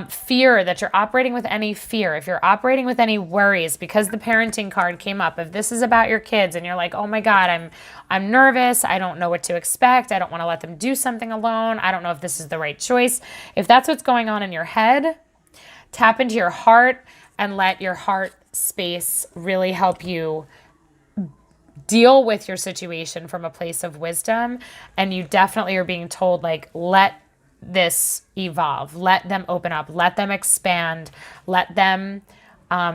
A: fear, that you're operating with any fear, if you're operating with any worries, because the parenting card came up, if this is about your kids and you're like, oh my God, I'm nervous, I don't know what to expect, I don't want to let them do something alone, I don't know if this is the right choice. If that's what's going on in your head, tap into your heart and let your heart space really help you deal with your situation from a place of wisdom. And you definitely are being told, like, let this evolve, let them open up, let them expand, let them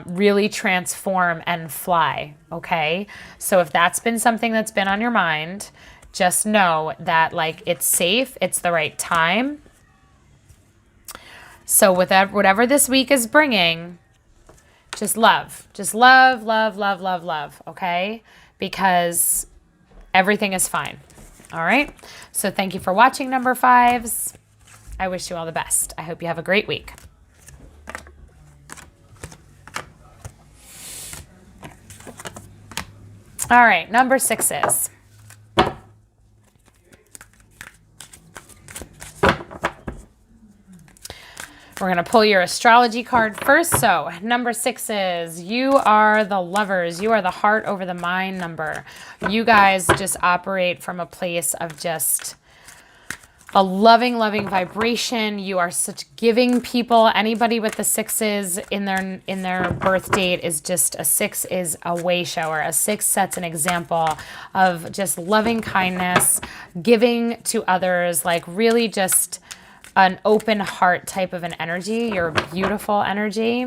A: really transform and fly, okay? So if that's been something that's been on your mind, just know that, like, it's safe, it's the right time. So with whatever this week is bringing, just love, love, love, love, love, okay? Because everything is fine, all right? So thank you for watching, number 5s. I wish you all the best. I hope you have a great week. All right, number 6s. We're going to pull your astrology card first. So number 6s, you are the lovers. You are the heart over the mind number. You guys just operate from a place of just a loving, loving vibration. You are such giving people. Anybody with the 6s in their birth date is just a 6 is a way shower. A 6 sets an example of just loving kindness, giving to others, like really just an open heart type of an energy. You're a beautiful energy.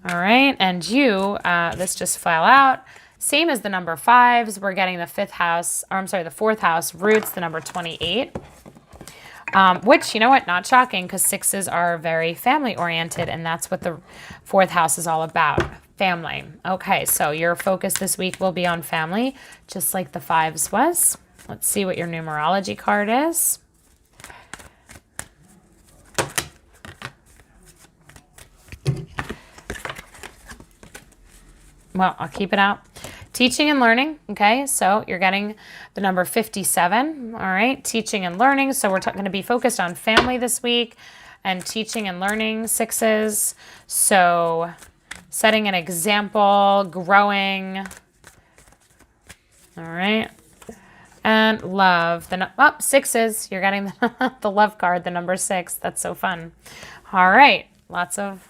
A: All right, and you, this just fell out. Same as the number 5s. We're getting the 4th house, roots, the number 28. Which, you know what, not shocking, because 6s are very family oriented, and that's what the 4th house is all about, family. Okay, so your focus this week will be on family, just like the 5s was. Let's see what your numerology card is. Well, I'll keep it out. Teaching and learning, okay? So you're getting the number 57, all right? Teaching and learning. So we're going to be focused on family this week and teaching and learning, 6s. So setting an example, growing, all right? And love, 6s. You're getting the love card, the number 6. That's so fun. All right, lots of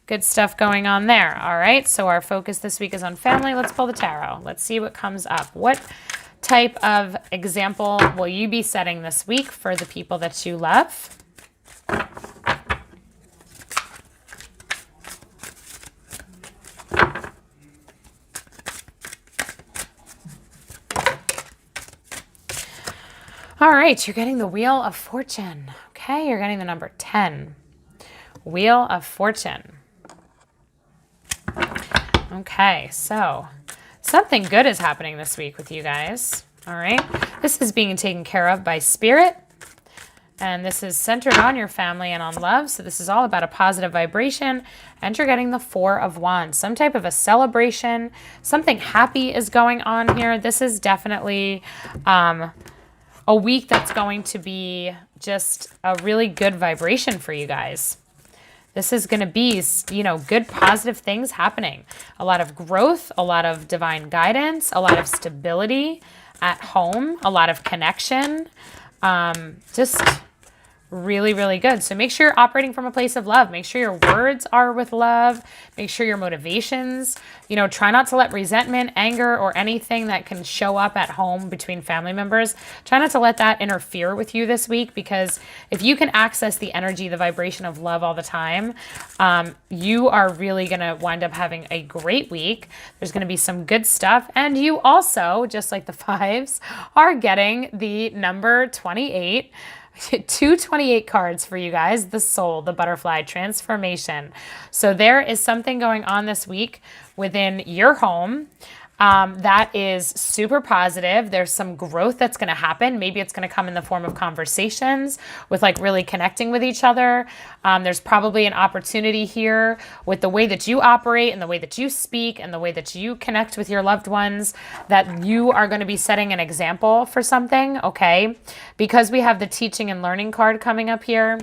A: good stuff going on there. All right, so our focus this week is on family. Let's pull the tarot. Let's see what comes up. What type of example will you be setting this week for the people that you love? All right, you're getting the Wheel of Fortune. Okay, you're getting the number 10. Wheel of Fortune. Okay, so something good is happening this week with you guys. All right, this is being taken care of by Spirit. And this is centered on your family and on love. So this is all about a positive vibration. And you're getting the 4 of Wands. Some type of a celebration. Something happy is going on here. This is definitely a week that's going to be just a really good vibration for you guys. This is going to be, you know, good positive things happening. A lot of growth, a lot of divine guidance, a lot of stability at home, a lot of connection. Just really, really good. So make sure you're operating from a place of love. Make sure your words are with love. Make sure your motivations, you know, try not to let resentment, anger, or anything that can show up at home between family members, try not to let that interfere with you this week, because if you can access the energy, the vibration of love all the time, you are really going to wind up having a great week. There's going to be some good stuff. And you also, just like the 5s, are getting the number 28. 228 cards for you guys. The Soul, the Butterfly, Transformation. So there is something going on this week within your home that is super positive. There's some growth that's going to happen. Maybe it's going to come in the form of conversations with like really connecting with each other. There's probably an opportunity here with the way that you operate and the way that you speak and the way that you connect with your loved ones, that you are going to be setting an example for something, okay? Because we have the teaching and learning card coming up here.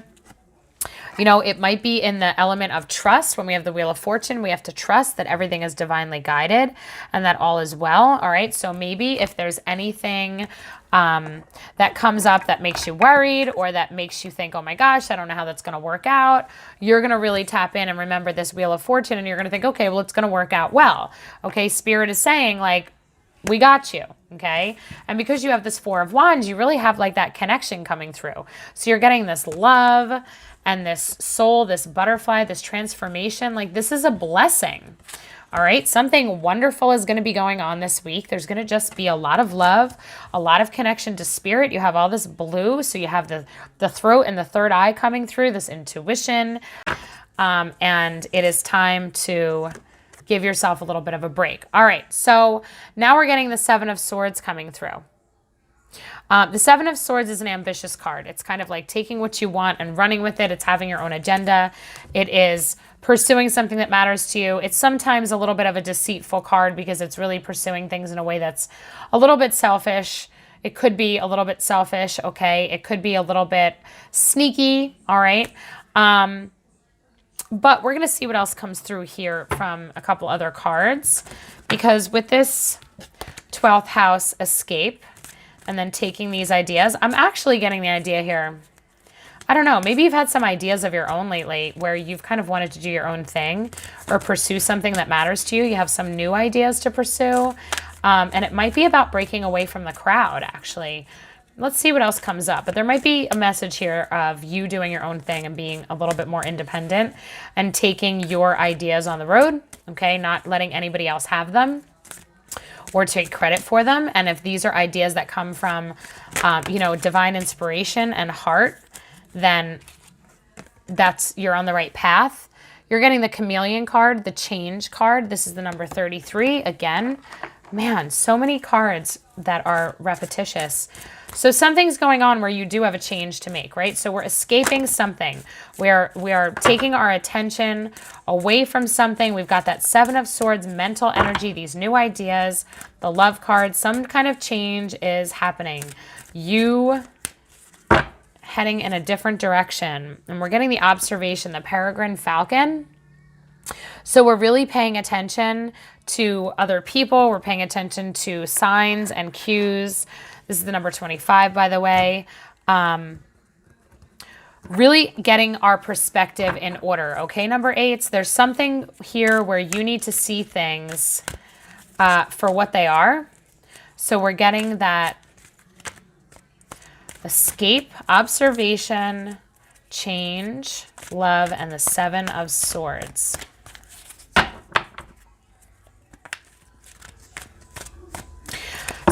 A: You know, it might be in the element of trust. When we have the Wheel of Fortune, we have to trust that everything is divinely guided and that all is well. All right. So maybe if there's anything that comes up that makes you worried or that makes you think, oh my gosh, I don't know how that's going to work out, you're going to really tap in and remember this Wheel of Fortune, and you're going to think, okay, well, it's going to work out well. Okay. Spirit is saying, like, we got you. Okay. And because you have this 4 of Wands, you really have like that connection coming through. So you're getting this love and this soul, this butterfly, this transformation. Like, this is a blessing. All right. Something wonderful is going to be going on this week. There's going to just be a lot of love, a lot of connection to spirit. You have all this blue. So you have the throat and the third eye coming through, this intuition. And it is time to give yourself a little bit of a break. All right. So now we're getting the 7 of Swords coming through. The 7 of Swords is an ambitious card. It's kind of like taking what you want and running with it. It's having your own agenda. It is pursuing something that matters to you. It's sometimes a little bit of a deceitful card because it's really pursuing things in a way that's a little bit selfish. It could be a little bit selfish, okay? It could be a little bit sneaky, all right? But we're going to see what else comes through here from a couple other cards, because with this 12th house escape, and then taking these ideas, I'm actually getting the idea here. I don't know, maybe you've had some ideas of your own lately where you've kind of wanted to do your own thing or pursue something that matters to you. You have some new ideas to pursue. And it might be about breaking away from the crowd, actually. Let's see what else comes up. But there might be a message here of you doing your own thing and being a little bit more independent and taking your ideas on the road, okay? Not letting anybody else have them or take credit for them. And if these are ideas that come from, you know, divine inspiration and heart, then you're on the right path. You're getting the Chameleon card, the Change card. This is the number 33. Again, man, so many cards that are repetitious. So something's going on where you do have a change to make, right? So we're escaping something. We are taking our attention away from something. We've got that Seven of Swords, mental energy, these new ideas, the Love card. Some kind of change is happening. You heading in a different direction. And we're getting the observation, the peregrine falcon. So we're really paying attention to other people. We're paying attention to signs and cues. This is the number 25, by the way. Really getting our perspective in order. Okay, number 8, there's something here where you need to see things for what they are. So we're getting that escape, observation, change, love, and the Seven of Swords.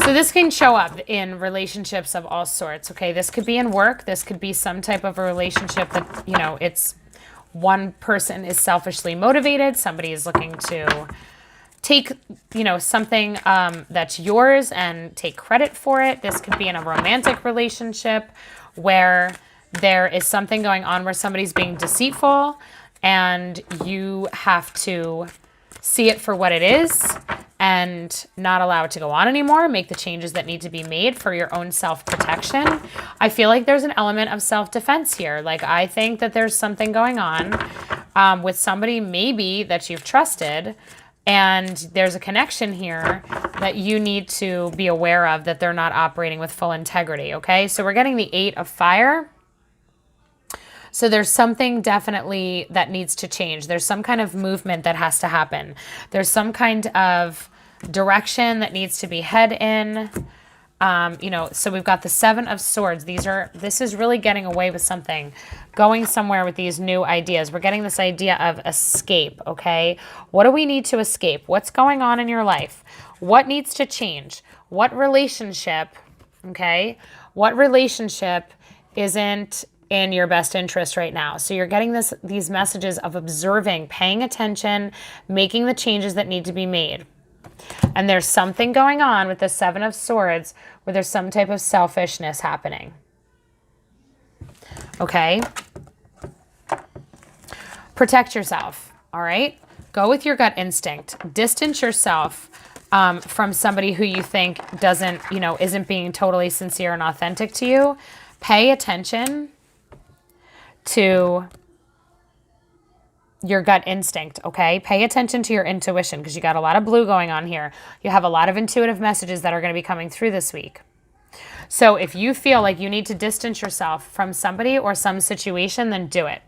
A: So this can show up in relationships of all sorts, okay? This could be in work. This could be some type of a relationship that, you know, it's one person is selfishly motivated. Somebody is looking to take, you know, something that's yours and take credit for it. This could be in a romantic relationship where there is something going on where somebody's being deceitful and you have to see it for what it is and not allow it to go on anymore, make the changes that need to be made for your own self-protection. I feel like there's an element of self-defense here. Like, I think that there's something going on with somebody maybe that you've trusted, and there's a connection here that you need to be aware of, that they're not operating with full integrity, okay? So we're getting the 8 of fire. So there's something definitely that needs to change. There's some kind of movement that has to happen. There's some kind of direction that needs to be head in. You know, so we've got the Seven of Swords. This is really getting away with something, going somewhere with these new ideas. We're getting this idea of escape, okay? What do we need to escape? What's going on in your life? What needs to change? What relationship, okay? What relationship isn't in your best interest right now? So you're getting these messages of observing, paying attention, making the changes that need to be made. And there's something going on with the Seven of Swords where there's some type of selfishness happening. Okay? Protect yourself, all right? Go with your gut instinct. Distance yourself from somebody who you think doesn't, you know, isn't being totally sincere and authentic to you. Pay attention to your gut instinct, okay? Pay attention to your intuition because you got a lot of blue going on here. You have a lot of intuitive messages that are going to be coming through this week. So if you feel like you need to distance yourself from somebody or some situation, then do it,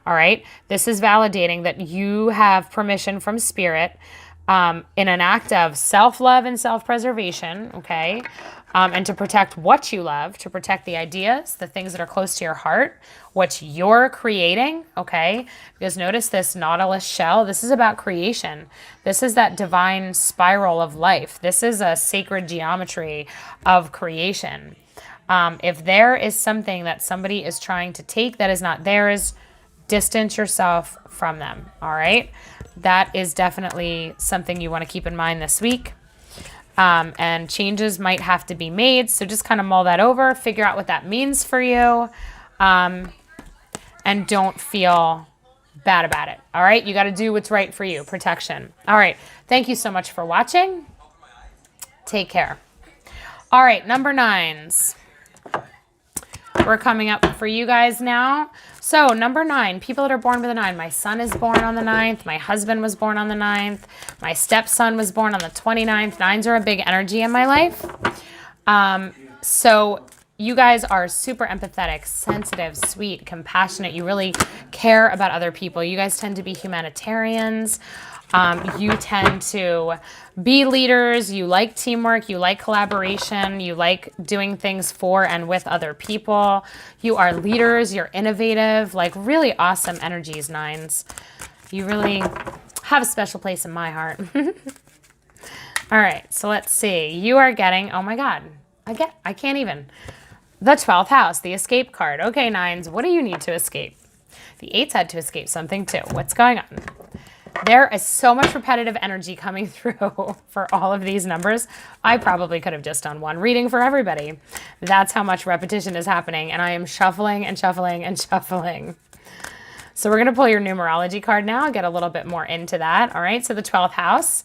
A: all right? This is validating that you have permission from Spirit in an act of self-love and self-preservation, okay? And to protect what you love, to protect the ideas, the things that are close to your heart, what you're creating, okay? Because notice this nautilus shell, this is about creation. This is that divine spiral of life. This is a sacred geometry of creation. If there is something that somebody is trying to take that is not theirs, distance yourself from them, all right? That is definitely something you want to keep in mind this week. And changes might have to be made. So just kind of mull that over, figure out what that means for you, and don't feel bad about it. All right. You got to do what's right for you. Protection. All right. Thank you so much for watching. Take care. All right. Number 9s. We're coming up for you guys now. So number 9, people that are born with a 9. My son is born on the 9th. My husband was born on the 9th. My stepson was born on the 29th. 9s are a big energy in my life. So you guys are super empathetic, sensitive, sweet, compassionate. You really care about other people. You guys tend to be humanitarians. You tend to be leaders. You like teamwork. You like collaboration. You like doing things for and with other people. You are leaders. You're innovative. Like, really awesome energies, 9s. You really have a special place in my heart. All right, so let's see. You are getting, oh my God, I can't even. The 12th house, the escape card. Okay, 9s, what do you need to escape? The 8s had to escape something too. What's going on? There is so much repetitive energy coming through for all of these numbers. I probably could have just done one reading for everybody. That's how much repetition is happening. And I am shuffling and shuffling and shuffling. So we're going to pull your numerology card now, get a little bit more into that. All right. So the 12th house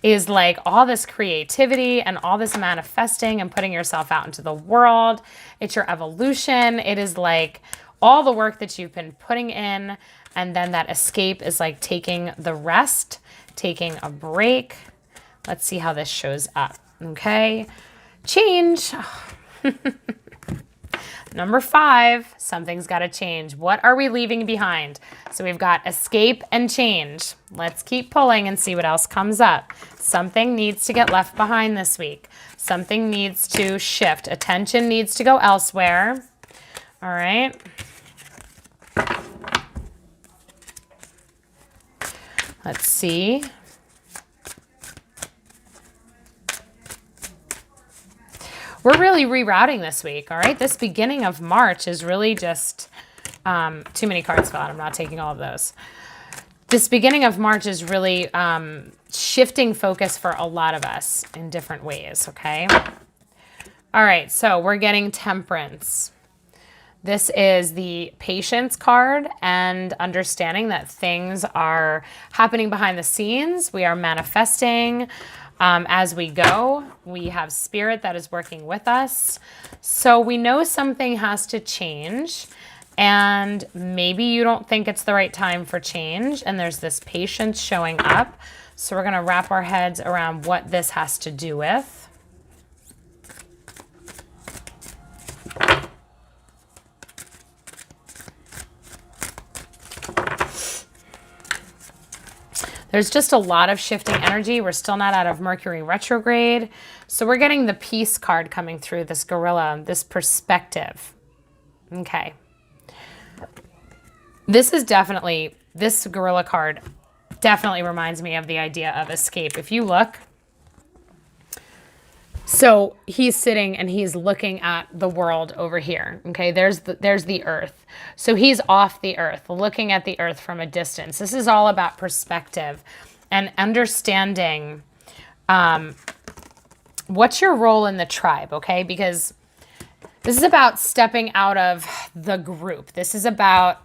A: is like all this creativity and all this manifesting and putting yourself out into the world. It's your evolution. It is like all the work that you've been putting in. And then that escape is like taking the rest, taking a break. Let's see how this shows up. Okay. Change. Number 5, something's got to change. What are we leaving behind? So we've got escape and change. Let's keep pulling and see what else comes up. Something needs to get left behind this week. Something needs to shift. Attention needs to go elsewhere. All right. Let's see. We're really rerouting this week, all right? This beginning of March is really just, too many cards fell out. I'm not taking all of those. This beginning of March is really shifting focus for a lot of us in different ways, okay? All right, so we're getting Temperance. This is the Patience card and understanding that things are happening behind the scenes. We are manifesting as we go. We have spirit that is working with us. So we know something has to change, and maybe you don't think it's the right time for change, and there's this patience showing up. So we're going to wrap our heads around what this has to do with. There's just a lot of shifting energy. We're still not out of Mercury retrograde. So we're getting the Peace card coming through, this gorilla, this perspective. Okay. This gorilla card definitely reminds me of the idea of escape. If you look, so he's sitting and he's looking at the world over here. Okay, there's the earth. So he's off the earth, looking at the earth from a distance. This is all about perspective and understanding what's your role in the tribe, okay? Because this is about stepping out of the group. This is about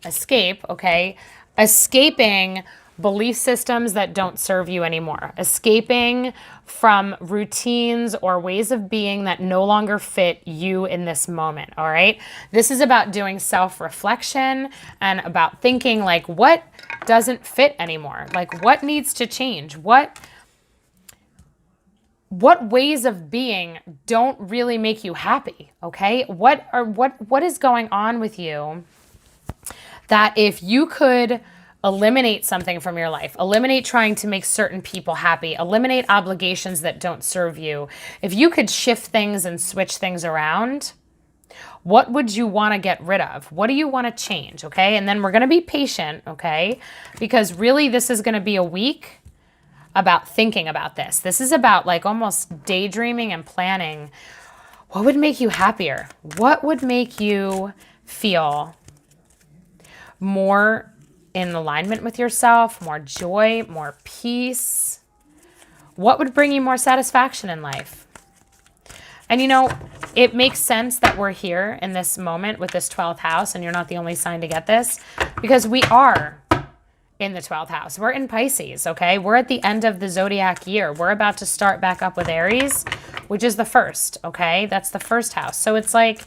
A: escape, okay? Escaping belief systems that don't serve you anymore. Escaping from routines or ways of being that no longer fit you in this moment, all right? This is about doing self-reflection and about thinking like, what doesn't fit anymore? Like, what needs to change? What ways of being don't really make you happy, okay? What is going on with you that if you could eliminate something from your life, eliminate trying to make certain people happy, eliminate obligations that don't serve you. If you could shift things and switch things around, what would you want to get rid of? What do you want to change? Okay. And then we're going to be patient. Okay. Because really this is going to be a week about thinking about this. This is about like almost daydreaming and planning. What would make you happier? What would make you feel more in alignment with yourself, more joy, more peace? What would bring you more satisfaction in life? And you know, it makes sense that we're here in this moment with this 12th house, and you're not the only sign to get this, because we are in the 12th house. We're in Pisces, okay? We're at the end of the zodiac year. We're about to start back up with Aries, which is the first, okay? That's the first house. So it's like,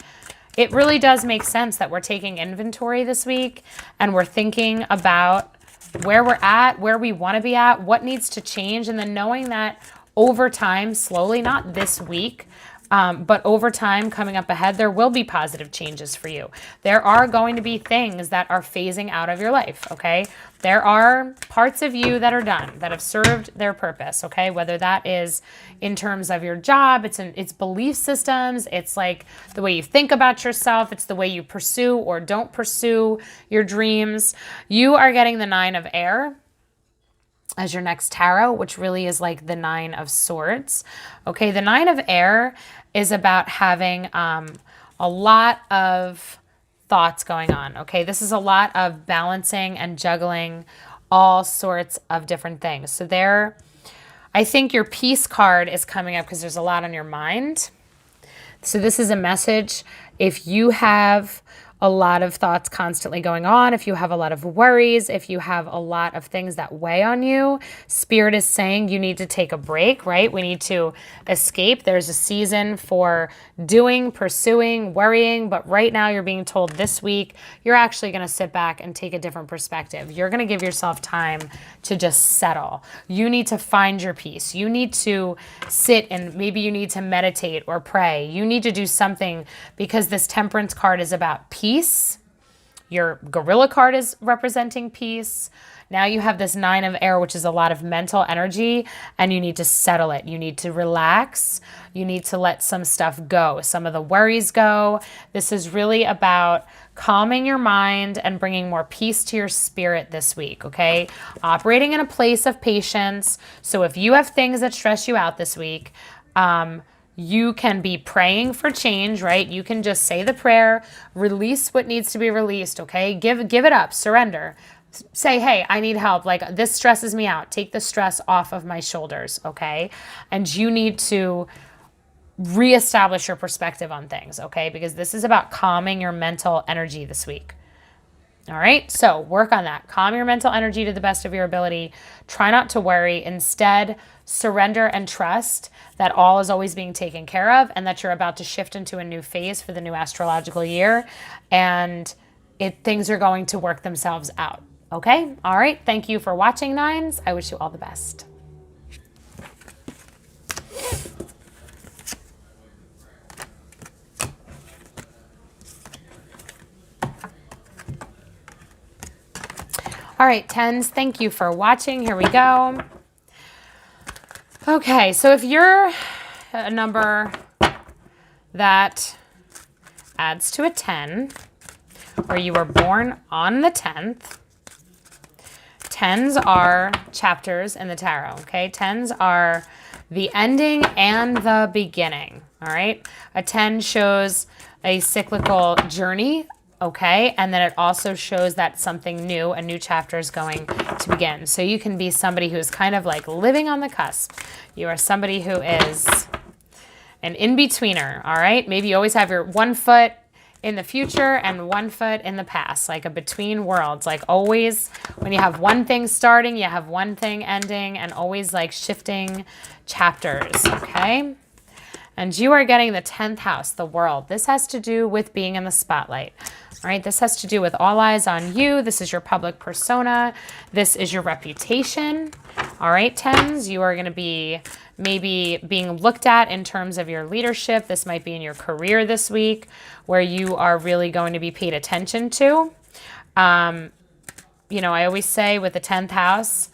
A: it really does make sense that we're taking inventory this week and we're thinking about where we're at, where we want to be at, what needs to change, and then knowing that over time, slowly, not this week, but over time coming up ahead, there will be positive changes for you. There are going to be things that are phasing out of your life, okay? There are parts of you that are done, that have served their purpose, okay? Whether that is in terms of your job, it's belief systems, it's like the way you think about yourself, it's the way you pursue or don't pursue your dreams. You are getting the 9 of air as your next tarot, which really is like the 9 of swords. Okay, the 9 of air is about having a lot of thoughts going on. Okay, this is a lot of balancing and juggling all sorts of different things. So there, I think your peace card is coming up because there's a lot on your mind. So this is a message. If you have a lot of thoughts constantly going on, if you have a lot of worries, if you have a lot of things that weigh on you, Spirit is saying you need to take a break, right? We need to escape. There's a season for doing, pursuing, worrying, but right now you're being told this week, you're actually going to sit back and take a different perspective. You're going to give yourself time to just settle. You need to find your peace. You need to sit and maybe you need to meditate or pray. You need to do something because this Temperance card is about peace. Your Gorilla card is representing peace. Now you have this 9 of Air, which is a lot of mental energy, and you need to settle it. You need to relax. You need to let some stuff go. Some of the worries go. This is really about calming your mind and bringing more peace to your spirit this week, okay? Operating in a place of patience. So if you have things that stress you out this week, you can be praying for change, right? You can just say the prayer, release what needs to be released, okay? Give it up, surrender. Say, hey, I need help. Like, this stresses me out. Take the stress off of my shoulders, okay? And you need to reestablish your perspective on things, okay? Because this is about calming your mental energy this week. All right, so work on that. Calm your mental energy to the best of your ability. Try not to worry. Instead, surrender and trust that all is always being taken care of and that you're about to shift into a new phase for the new astrological year. And things are going to work themselves out. Okay? All right. Thank you for watching, Nines. I wish you all the best. All right, 10s, thank you for watching. Here we go. Okay, so if you're a number that adds to a 10, or you were born on the 10th, 10s are chapters in the tarot, okay? 10s are the ending and the beginning, all right? A 10 shows a cyclical journey, okay? And then it also shows that something new, a new chapter is going to begin. So you can be somebody who's kind of like living on the cusp. You are somebody who is an in-betweener, all right? Maybe you always have your one foot in the future and one foot in the past, like a between worlds. Like always, when you have one thing starting, you have one thing ending, and always like shifting chapters, okay? And you are getting the 10th house, the world. This has to do with being in the spotlight. All right, this has to do with all eyes on you. This is your public persona. This is your reputation. All right, 10s, you are going to be maybe being looked at in terms of your leadership. This might be in your career this week where you are really going to be paid attention to. You know, I always say with the 10th house,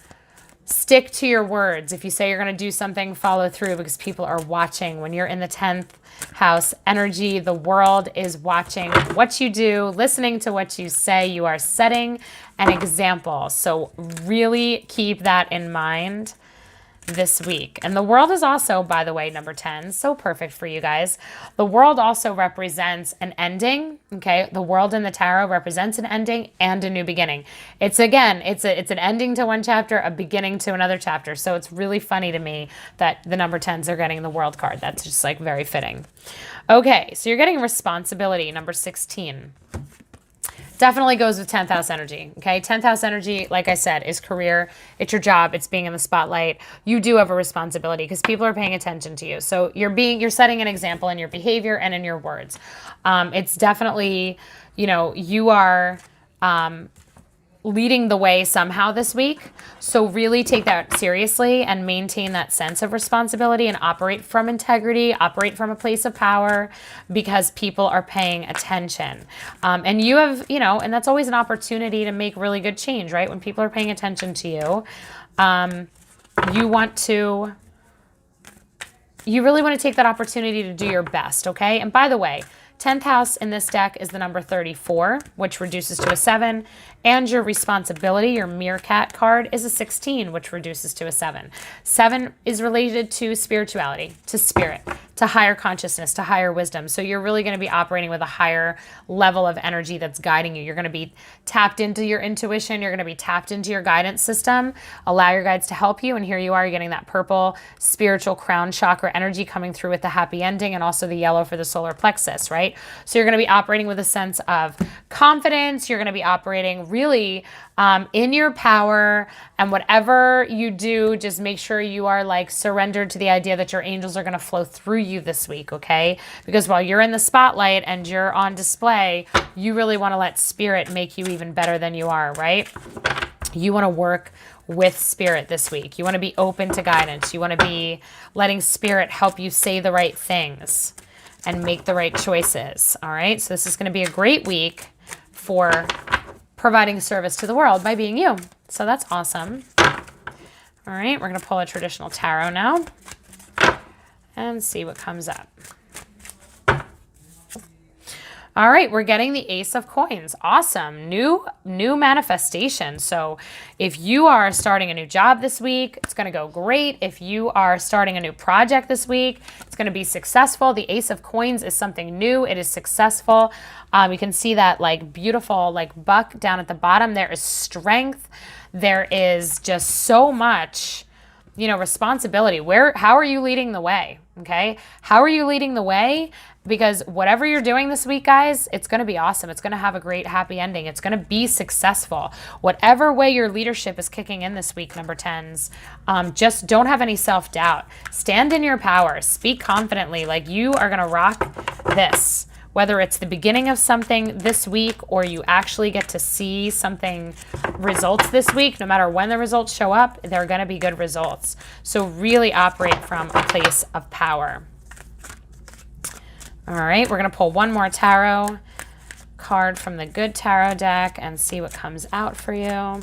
A: stick to your words. If you say you're going to do something, follow through because people are watching. When you're in the 10th house energy, the world is watching what you do, listening to what you say. You are setting an example. So really keep that in mind this week. And the world is also, by the way, number 10, so perfect for you guys. The world also represents an ending, okay? The world in the tarot represents an ending and a new beginning. It's again, it's an ending to one chapter, a beginning to another chapter. So it's really funny to me that the number 10s are getting the world card. That's just like very fitting. Okay, so you're getting responsibility, number 16. Definitely goes with 10th house energy, okay? 10th house energy, like I said, is career. It's your job. It's being in the spotlight. You do have a responsibility because people are paying attention to you. So you're setting an example in your behavior and in your words. It's definitely, you know, you are leading the way somehow this week. So really take that seriously and maintain that sense of responsibility and operate from integrity, operate from a place of power because people are paying attention. And you have, you know, and that's always an opportunity to make really good change, right? When people are paying attention to you, you really want to take that opportunity to do your best, okay? And by the way, 10th house in this deck is the number 34, which reduces to a 7. And your responsibility, your meerkat card, is a 16, which reduces to a 7. 7 is related to spirituality, to spirit. to higher consciousness, to higher wisdom. So you're really going to be operating with a higher level of energy that's guiding you. You're going to be tapped into your intuition. You're going to be tapped into your guidance system. Allow your guides to help you. And here you are, you're getting that purple spiritual crown chakra energy coming through with the happy ending, and also the yellow for the solar plexus, right? So you're going to be operating with a sense of confidence. You're going to be operating really in your power, and whatever you do, just make sure you are like surrendered to the idea that your angels are going to flow through you this week, okay? Because while you're in the spotlight and you're on display, you really want to let spirit make you even better than you are, right? You want to work with spirit this week. You want to be open to guidance. You want to be letting spirit help you say the right things and make the right choices, all right? So this is going to be a great week for providing service to the world by being you. So that's awesome. All right, we're going to pull a traditional tarot now and see what comes up. All right, we're getting the Ace of Coins. Awesome. New manifestation. So if you are starting a new job this week, it's going to go great. If you are starting a new project this week, it's going to be successful. The Ace of Coins is something new. It is successful. You can see that like beautiful like buck down at the bottom. There is strength. There is just so much, you know, responsibility. How are you leading the way? Okay. How are you leading the way? Because whatever you're doing this week, guys, it's going to be awesome. It's going to have a great happy ending. It's going to be successful. Whatever way your leadership is kicking in this week, number 10s, just don't have any self-doubt. Stand in your power. Speak confidently. Like you are going to rock this. Whether it's the beginning of something this week or you actually get to see something results this week, no matter when the results show up, they're going to be good results. So really operate from a place of power. All right, we're going to pull one more tarot card from the Good Tarot deck and see what comes out for you.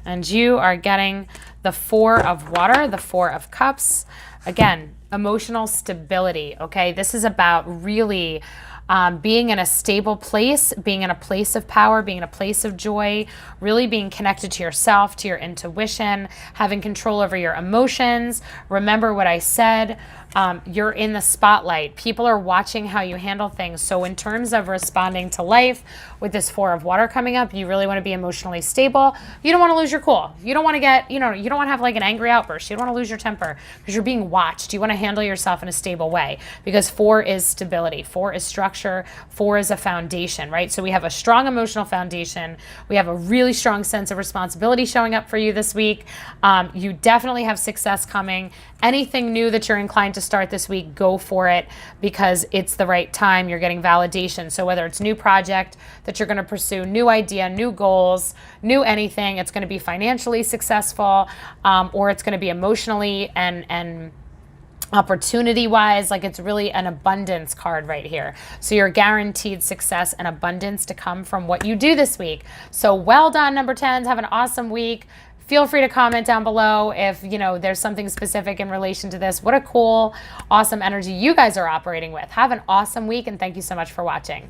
A: And you are getting the Four of Water, the Four of Cups. Again, emotional stability, okay? This is about really being in a stable place, being in a place of power, being in a place of joy, really being connected to yourself, to your intuition, having control over your emotions. Remember what I said. You're in the spotlight. People are watching how you handle things. So in terms of responding to life with this Four of Water coming up, you really want to be emotionally stable. You don't want to lose your cool. You don't want to get, you don't want to have like an angry outburst. You don't want to lose your temper because you're being watched. You want to handle yourself in a stable way because 4 is stability. 4 is structure. 4 is a foundation, right? So we have a strong emotional foundation. We have a really strong sense of responsibility showing up for you this week. You definitely have success coming. Anything new that you're inclined to start this week, go for it because it's the right time. You're getting validation. So whether it's new project that you're going to pursue, new idea, new goals, new anything, it's going to be financially successful, or it's going to be emotionally and opportunity-wise, like it's really an abundance card right here. So you're guaranteed success and abundance to come from what you do this week. So well done, number 10s. Have an awesome week. Feel free to comment down below if, there's something specific in relation to this. What a cool, awesome energy you guys are operating with. Have an awesome week, and thank you so much for watching.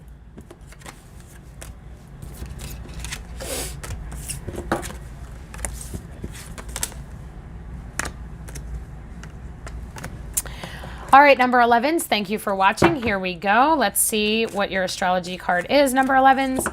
A: All right, number 11s, thank you for watching. Here we go. Let's see what your astrology card is, number 11s.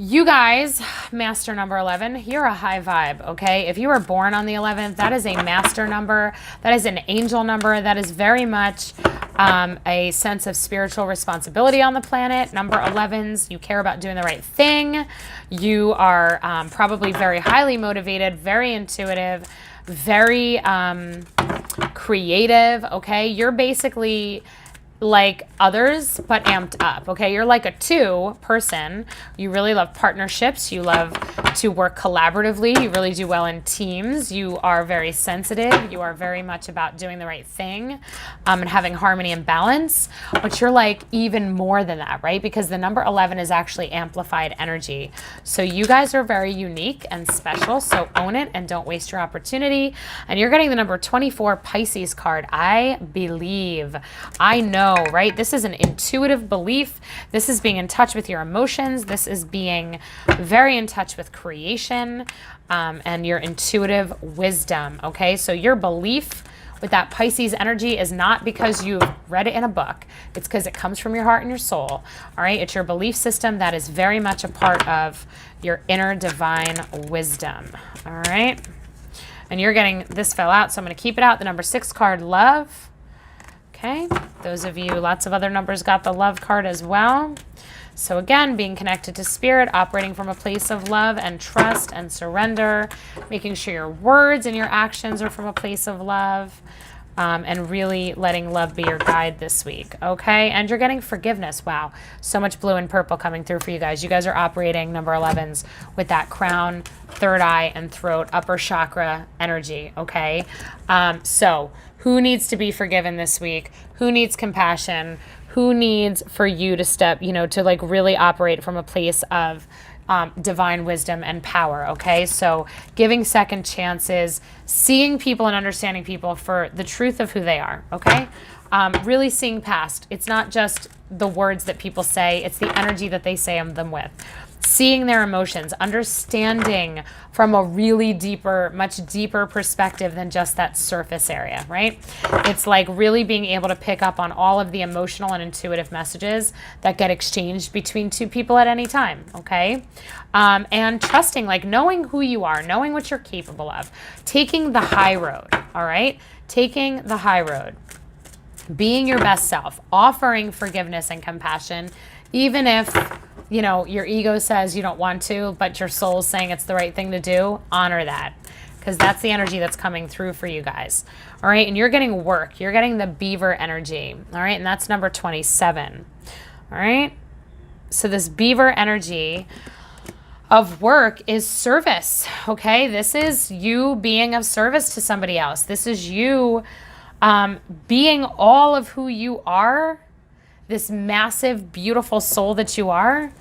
A: You guys, master number 11, you're a high vibe, okay? If you were born on the 11th, that is a master number. That is an angel number. That is very much a sense of spiritual responsibility on the planet. Number 11s, you care about doing the right thing. You are probably very highly motivated, very intuitive, very creative, okay? You're basically like others, but amped up, okay? You're like a 2 person. You really love partnerships. You love to work collaboratively. You really do well in teams. You are very sensitive. You are very much about doing the right thing and having harmony and balance, but you're like even more than that, right? Because the number 11 is actually amplified energy. So you guys are very unique and special, so own it and don't waste your opportunity. And you're getting the number 24 Pisces card. I believe, I know, right? This is an intuitive belief. This is being in touch with your emotions. This is being very in touch with creation and your intuitive wisdom, okay? So your belief with that Pisces energy is not because you've read it in a book. It's because it comes from your heart and your soul. All right. It's your belief system that is very much a part of your inner divine wisdom. All right. And you're getting, this fell out, so I'm going to keep it out. The number 6 card, love. Okay. Those of you, lots of other numbers got the love card as well. So again, being connected to spirit, operating from a place of love and trust and surrender, making sure your words and your actions are from a place of love, and really letting love be your guide this week, okay? And you're getting forgiveness. Wow, so much blue and purple coming through for you guys. You guys are operating, number 11s, with that crown, third eye, and throat, upper chakra energy, okay? So who needs to be forgiven this week? Who needs compassion? Who needs for you to step, you know, to like really operate from a place of divine wisdom and power, okay? So giving second chances, seeing people and understanding people for the truth of who they are, okay? Really seeing past. It's not just the words that people say, it's the energy that they say them with. Seeing their emotions, understanding from a really deeper, much deeper perspective than just that surface area, right? It's like really being able to pick up on all of the emotional and intuitive messages that get exchanged between two people at any time, okay? And trusting, like knowing who you are, knowing what you're capable of, taking the high road, all right? Taking the high road, being your best self, offering forgiveness and compassion, even if, you know, your ego says you don't want to, but your soul's saying it's the right thing to do. Honor that, because that's the energy that's coming through for you guys. All right, and you're getting work. You're getting the beaver energy. All right, and that's number 27. All right, so this beaver energy of work is service, okay? This is you being of service to somebody else. This is you being all of who you are, this massive, beautiful soul that you are,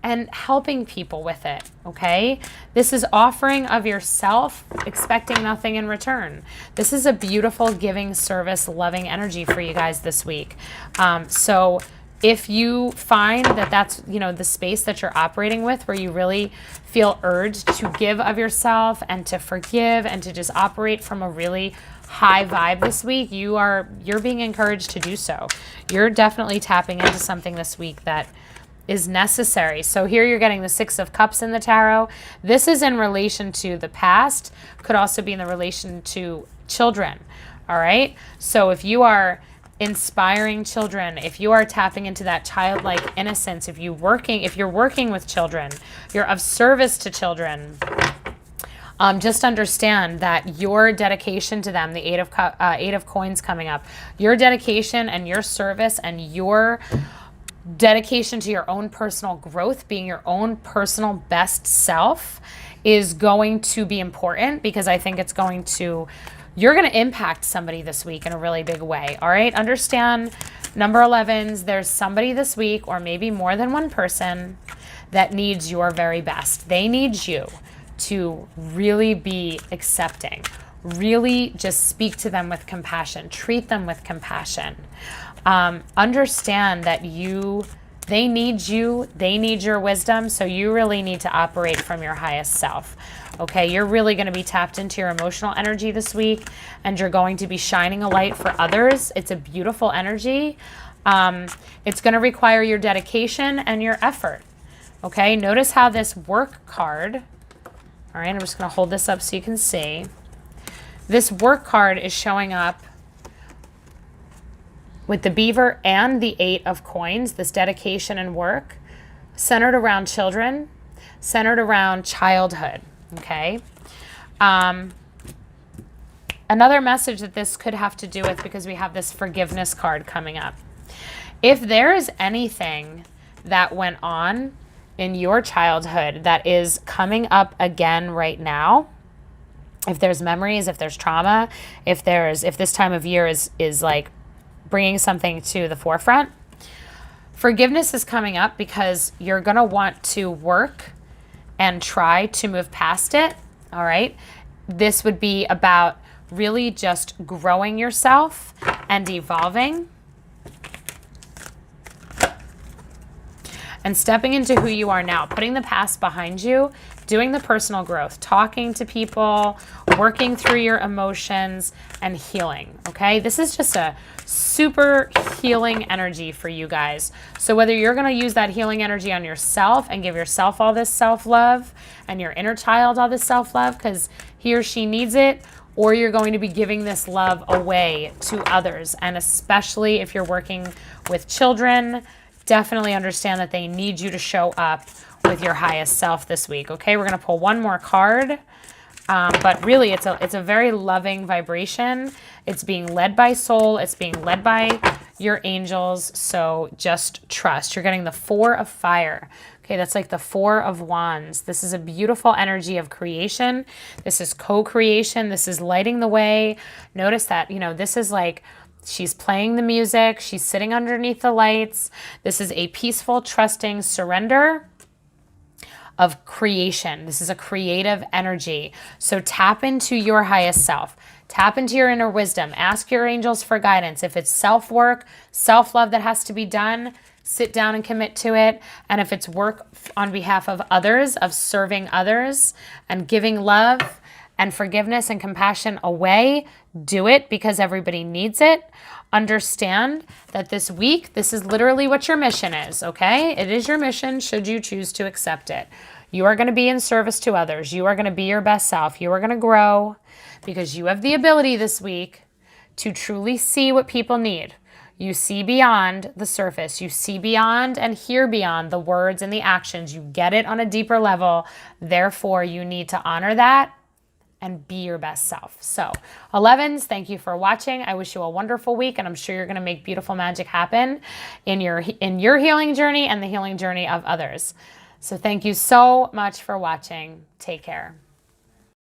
A: and helping people with it, okay? This is offering of yourself, expecting nothing in return. This is a beautiful giving, service, loving energy for you guys this week. So if you find that that's, you know, the space that you're operating with, where you really feel urged to give of yourself and to forgive and to just operate from a really high vibe this week, you're being encouraged to do so. You're definitely tapping into something this week that is necessary. So here you're getting the 6 of Cups in the tarot. This is in relation to the past, could also be in the relation to children. All right. So if you are inspiring children, if you are tapping into that childlike innocence, if you're working with children, you're of service to children, just understand that your dedication to them, the 8 of Coins coming up, your dedication and your service and your dedication to your own personal growth, being your own personal best self, is going to be important, because I think you're going to impact somebody this week in a really big way. All right. Understand, number 11s, there's somebody this week, or maybe more than one person, that needs your very best. They need you to really be accepting, really just speak to them with compassion, treat them with compassion. Understand that they need you, they need your wisdom, so you really need to operate from your highest self. Okay, you're really going to be tapped into your emotional energy this week, and you're going to be shining a light for others. It's a beautiful energy. It's going to require your dedication and your effort. Okay, notice how this work card, all right, I'm just going to hold this up so you can see. This work card is showing up with the beaver and the 8 of Coins, this dedication and work, centered around children, centered around childhood, okay? Another message that this could have to do with, because we have this forgiveness card coming up. If there is anything that went on in your childhood that is coming up again right now, if there's memories, if there's trauma, if this time of year is like bringing something to the forefront, forgiveness is coming up, because you're going to want to work and try to move past it. All right. This would be about really just growing yourself and evolving. and stepping into who you are now, putting the past behind you, doing the personal growth, talking to people, working through your emotions, and healing, okay? This is just a super healing energy for you guys. So whether you're going to use that healing energy on yourself and give yourself all this self-love and your inner child all this self-love because he or she needs it, or you're going to be giving this love away to others. And especially if you're working with children, definitely understand that they need you to show up with your highest self this week. Okay, we're going to pull one more card. But really, it's a very loving vibration. It's being led by soul. It's being led by your angels. So just trust. You're getting the 4 of fire. Okay, that's like the 4 of wands. This is a beautiful energy of creation. This is co-creation. This is lighting the way. Notice that, you know, this is like she's playing the music. She's sitting underneath the lights. This is a peaceful, trusting surrender of creation. This is a creative energy. So tap into your highest self. Tap into your inner wisdom. Ask your angels for guidance. If it's self-work, self-love that has to be done, sit down and commit to it. And if it's work on behalf of others, of serving others and giving love and forgiveness and compassion away, do it because everybody needs it. Understand that this week, this is literally what your mission is, okay? It is your mission should you choose to accept it. You are going to be in service to others. You are going to be your best self. You are going to grow because you have the ability this week to truly see what people need. You see beyond the surface. You see beyond and hear beyond the words and the actions. You get it on a deeper level. Therefore, you need to honor that and be your best self. So 11s, thank you for watching. I wish you a wonderful week, and I'm sure you're going to make beautiful magic happen in your healing journey and the healing journey of others. So thank you so much for watching. Take care.